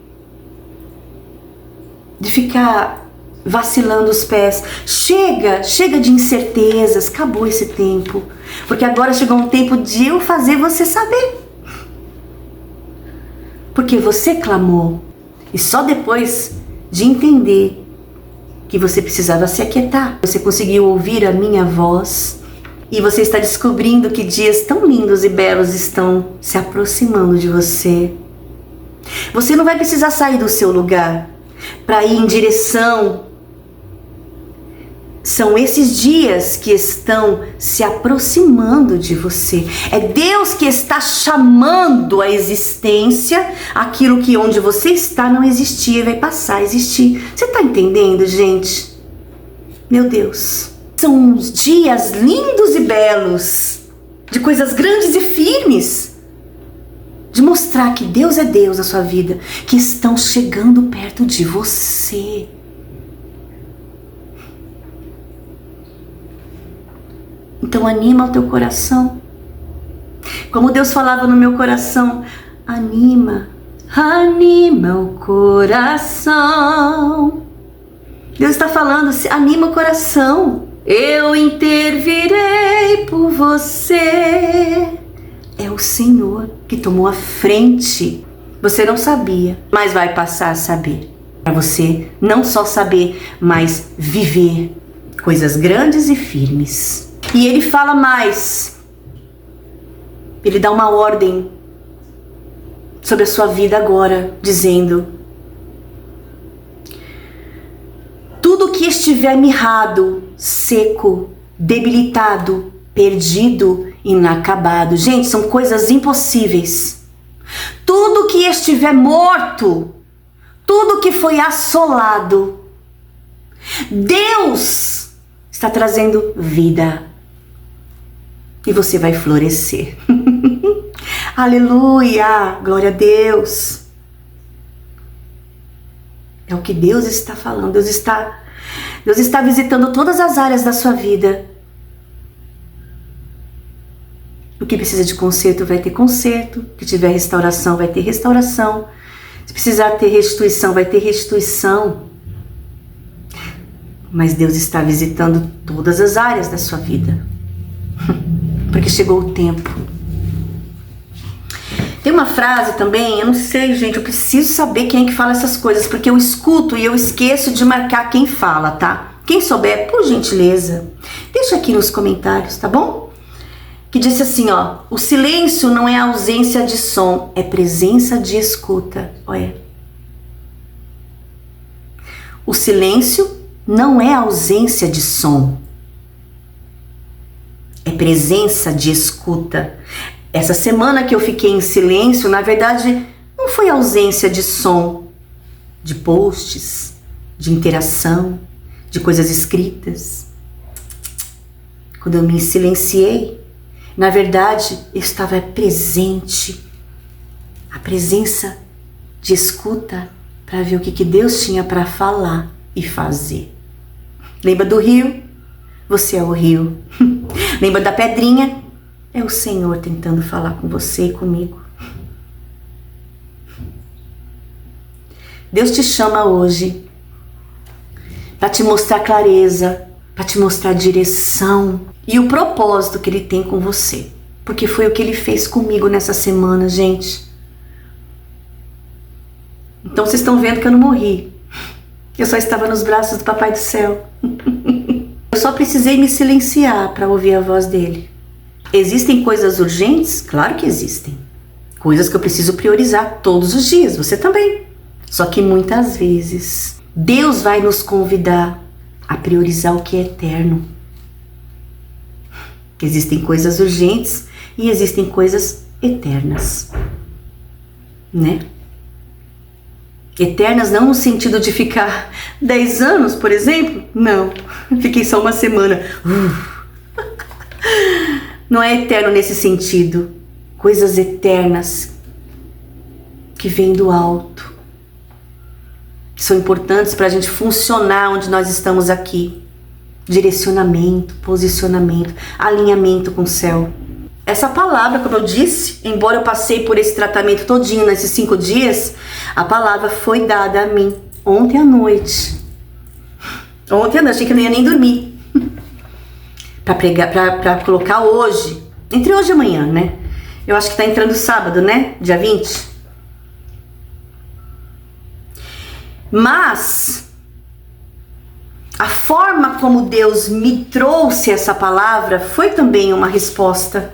ficar vacilando os pés, chega de incertezas, acabou esse tempo, porque agora chegou um tempo de eu fazer você saber, porque você clamou, e só depois de entender que você precisava se aquietar, você conseguiu ouvir a minha voz. E você está descobrindo que dias tão lindos e belos estão se aproximando de você. Você não vai precisar sair do seu lugar para ir em direção. São esses dias que estão se aproximando de você. É Deus que está chamando à existência aquilo que onde você está não existia e vai passar a existir. Você está entendendo, gente? Meu Deus. São uns dias lindos e belos, de coisas grandes e firmes, de mostrar que Deus é Deus na sua vida, que estão chegando perto de você. Então anima o teu coração. Como Deus falava no meu coração, anima o coração. Deus está falando, anima o coração. Eu intervirei por você. É o Senhor que tomou a frente. Você não sabia, mas vai passar a saber. Para você não só saber, mas viver coisas grandes e firmes. E Ele fala mais. Ele dá uma ordem sobre a sua vida agora, dizendo: tudo que estiver mirrado, seco, debilitado, perdido, inacabado. Gente, são coisas impossíveis. Tudo que estiver morto, tudo que foi assolado, Deus está trazendo vida. E você vai florescer. Aleluia! Glória a Deus! É o que Deus está falando. Deus está visitando todas as áreas da sua vida. O que precisa de conserto vai ter conserto. O que tiver restauração vai ter restauração. Se precisar ter restituição, vai ter restituição. Mas Deus está visitando todas as áreas da sua vida. Porque chegou o tempo. Tem uma frase também, eu não sei, gente, eu preciso saber quem é que fala essas coisas, porque eu escuto e eu esqueço de marcar quem fala, tá? Quem souber, por gentileza, deixa aqui nos comentários, tá bom? Que disse assim, ó, o silêncio não é ausência de som, é presença de escuta. Olha. O silêncio não é ausência de som, é presença de escuta. Essa semana que eu fiquei em silêncio, na verdade, não foi ausência de som, de posts, de interação, de coisas escritas. Quando eu me silenciei, na verdade, eu estava presente. A presença de escuta para ver o que Deus tinha para falar e fazer. Lembra do rio? Você é o rio. Lembra da pedrinha? É o Senhor tentando falar com você e comigo. Deus te chama hoje para te mostrar clareza, para te mostrar direção e o propósito que Ele tem com você. Porque foi o que Ele fez comigo nessa semana, gente. Então vocês estão vendo que eu não morri. Eu só estava nos braços do Papai do Céu. Eu só precisei me silenciar para ouvir a voz dele. Existem coisas urgentes? Claro que existem. Coisas que eu preciso priorizar todos os dias, você também. Só que muitas vezes Deus vai nos convidar a priorizar o que é eterno. Existem coisas urgentes e existem coisas eternas, né? Eternas não no sentido de ficar 10 anos, por exemplo. Não, fiquei só uma semana. Não é eterno nesse sentido. Coisas eternas que vêm do alto. Que são importantes para a gente funcionar onde nós estamos aqui. Direcionamento, posicionamento, alinhamento com o céu. Essa palavra, como eu disse, embora eu passei por esse tratamento todinho nesses 5 dias, a palavra foi dada a mim ontem à noite. Ontem à noite, achei que eu não ia nem dormir. Para pregar, para colocar hoje, entre hoje e amanhã, né? Eu acho que tá entrando sábado, né? Dia 20. Mas a forma como Deus me trouxe essa palavra foi também uma resposta.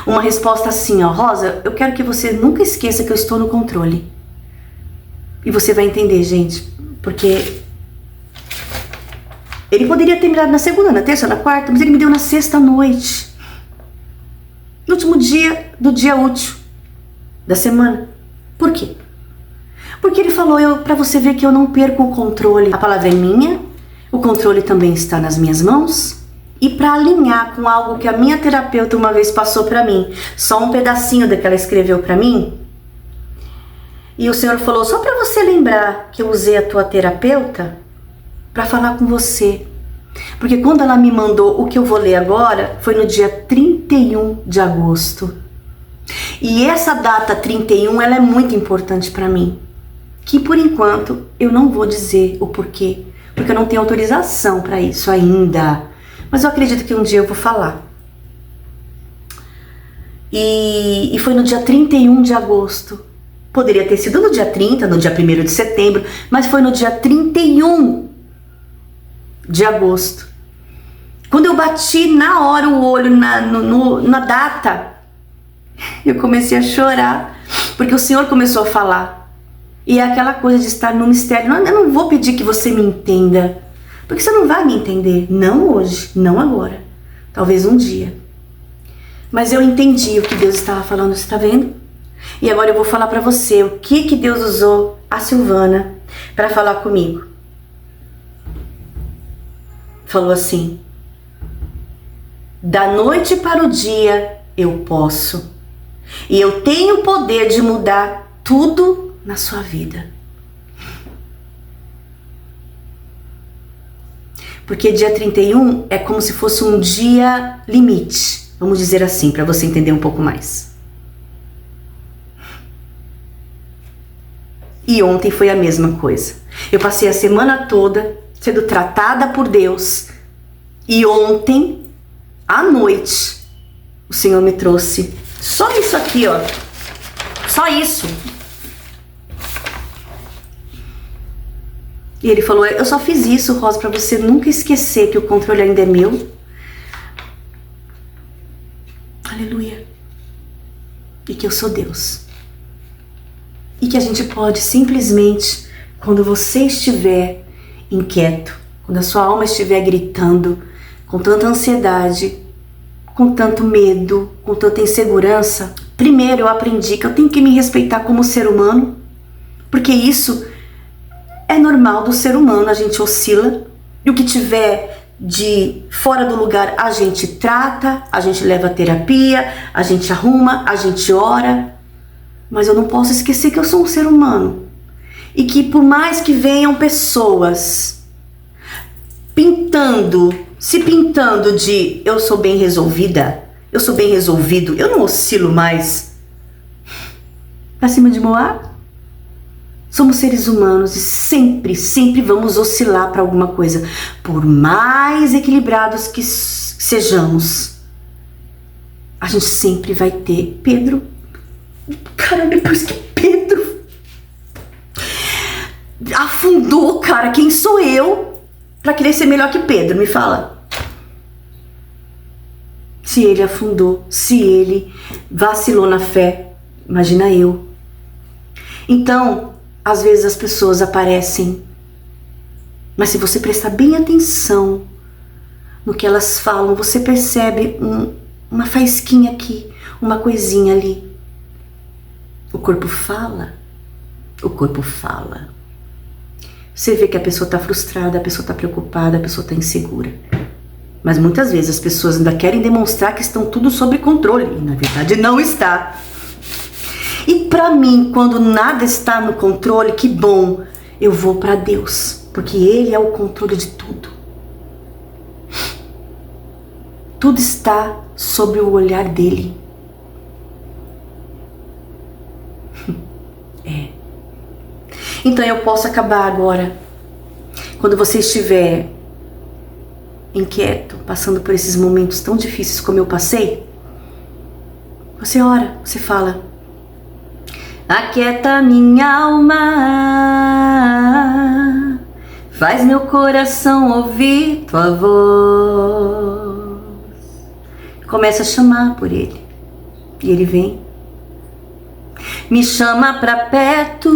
Uma resposta assim, ó, Rosa, eu quero que você nunca esqueça que eu estou no controle. E você vai entender, gente, porque Ele poderia ter me dado na segunda, na terça, na quarta, mas Ele me deu na sexta noite. No último dia do dia útil da semana. Por quê? Porque Ele falou para você ver que eu não perco o controle. A palavra é minha, o controle também está nas minhas mãos. E para alinhar com algo que a minha terapeuta uma vez passou para mim, só um pedacinho da que ela escreveu para mim. E o Senhor falou, só para você lembrar que eu usei a tua terapeuta para falar com você. Porque quando ela me mandou o que eu vou ler agora, foi no dia 31 de agosto. E essa data 31, ela é muito importante para mim. Que por enquanto eu não vou dizer o porquê, porque eu não tenho autorização para isso ainda. Mas eu acredito que um dia eu vou falar. E foi no dia 31 de agosto. Poderia ter sido no dia 30, no dia 1º de setembro, mas foi no dia 31 de agosto. Quando eu bati na hora o olho na data, eu comecei a chorar, porque o Senhor começou a falar. E é aquela coisa de estar no mistério. Eu não vou pedir que você me entenda, porque você não vai me entender. Não hoje, não agora. Talvez um dia. Mas eu entendi o que Deus estava falando, você está vendo? E agora eu vou falar para você o que Deus usou a Silvana para falar comigo. Falou assim: da noite para o dia eu posso. E eu tenho o poder de mudar tudo na sua vida. Porque dia 31 é como se fosse um dia limite. Vamos dizer assim, para você entender um pouco mais. E ontem foi a mesma coisa. Eu passei a semana toda sendo tratada por Deus. E ontem, à noite, o Senhor me trouxe só isso aqui, ó. Só isso. E ele falou, eu só fiz isso, Rosa, pra você nunca esquecer que o controle ainda é meu. Aleluia. E que eu sou Deus. E que a gente pode simplesmente, quando você estiver inquieto, quando a sua alma estiver gritando, com tanta ansiedade, com tanto medo, com tanta insegurança, primeiro eu aprendi que eu tenho que me respeitar como ser humano, porque isso é normal do ser humano, a gente oscila, e o que tiver de fora do lugar a gente trata, a gente leva a terapia, a gente arruma, a gente ora, mas eu não posso esquecer que eu sou um ser humano, e que por mais que venham pessoas se pintando de eu sou bem resolvida, eu sou bem resolvido, eu não oscilo mais pra cima de Moab. Somos seres humanos e sempre vamos oscilar para alguma coisa. Por mais equilibrados que sejamos, a gente sempre vai ter. Pedro, cara, depois que Pedro afundou, cara, quem sou eu para querer ser melhor que Pedro? Me fala. Se ele afundou, se ele vacilou na fé, imagina eu. Então, às vezes as pessoas aparecem, mas se você prestar bem atenção no que elas falam, você percebe uma faísquinha aqui, uma coisinha ali. O corpo fala, o corpo fala. Você vê que a pessoa está frustrada, a pessoa está preocupada, a pessoa está insegura. Mas muitas vezes as pessoas ainda querem demonstrar que estão tudo sob controle, e na verdade não está. E para mim, quando nada está no controle, que bom, eu vou para Deus, porque Ele é o controle de tudo. Tudo está sob o olhar dEle. É. Então eu posso acabar agora, quando você estiver inquieto, passando por esses momentos tão difíceis como eu passei, você ora, você fala: aquieta minha alma, faz meu coração ouvir tua voz. Começa a chamar por ele, e ele vem. Me chama pra perto,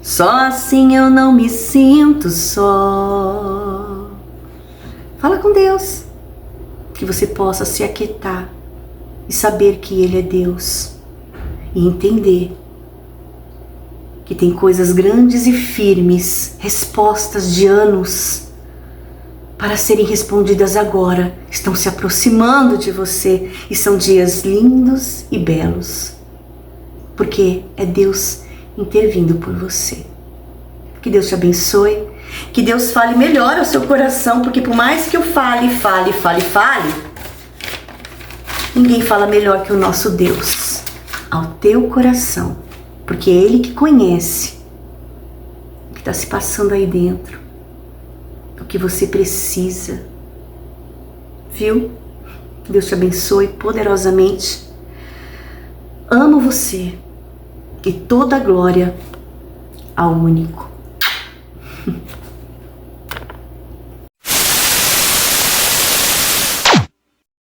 só assim eu não me sinto só. Fala com Deus, que você possa se aquietar e saber que Ele é Deus, e entender que tem coisas grandes e firmes, respostas de anos para serem respondidas agora, estão se aproximando de você, e são dias lindos e belos, porque é Deus intervindo por você. Que Deus te abençoe, que Deus fale melhor ao seu coração, porque por mais que eu fale, ninguém fala melhor que o nosso Deus ao teu coração, porque é Ele que conhece o que está se passando aí dentro, o que você precisa, viu? Deus te abençoe poderosamente. Amo você, e toda a glória ao único.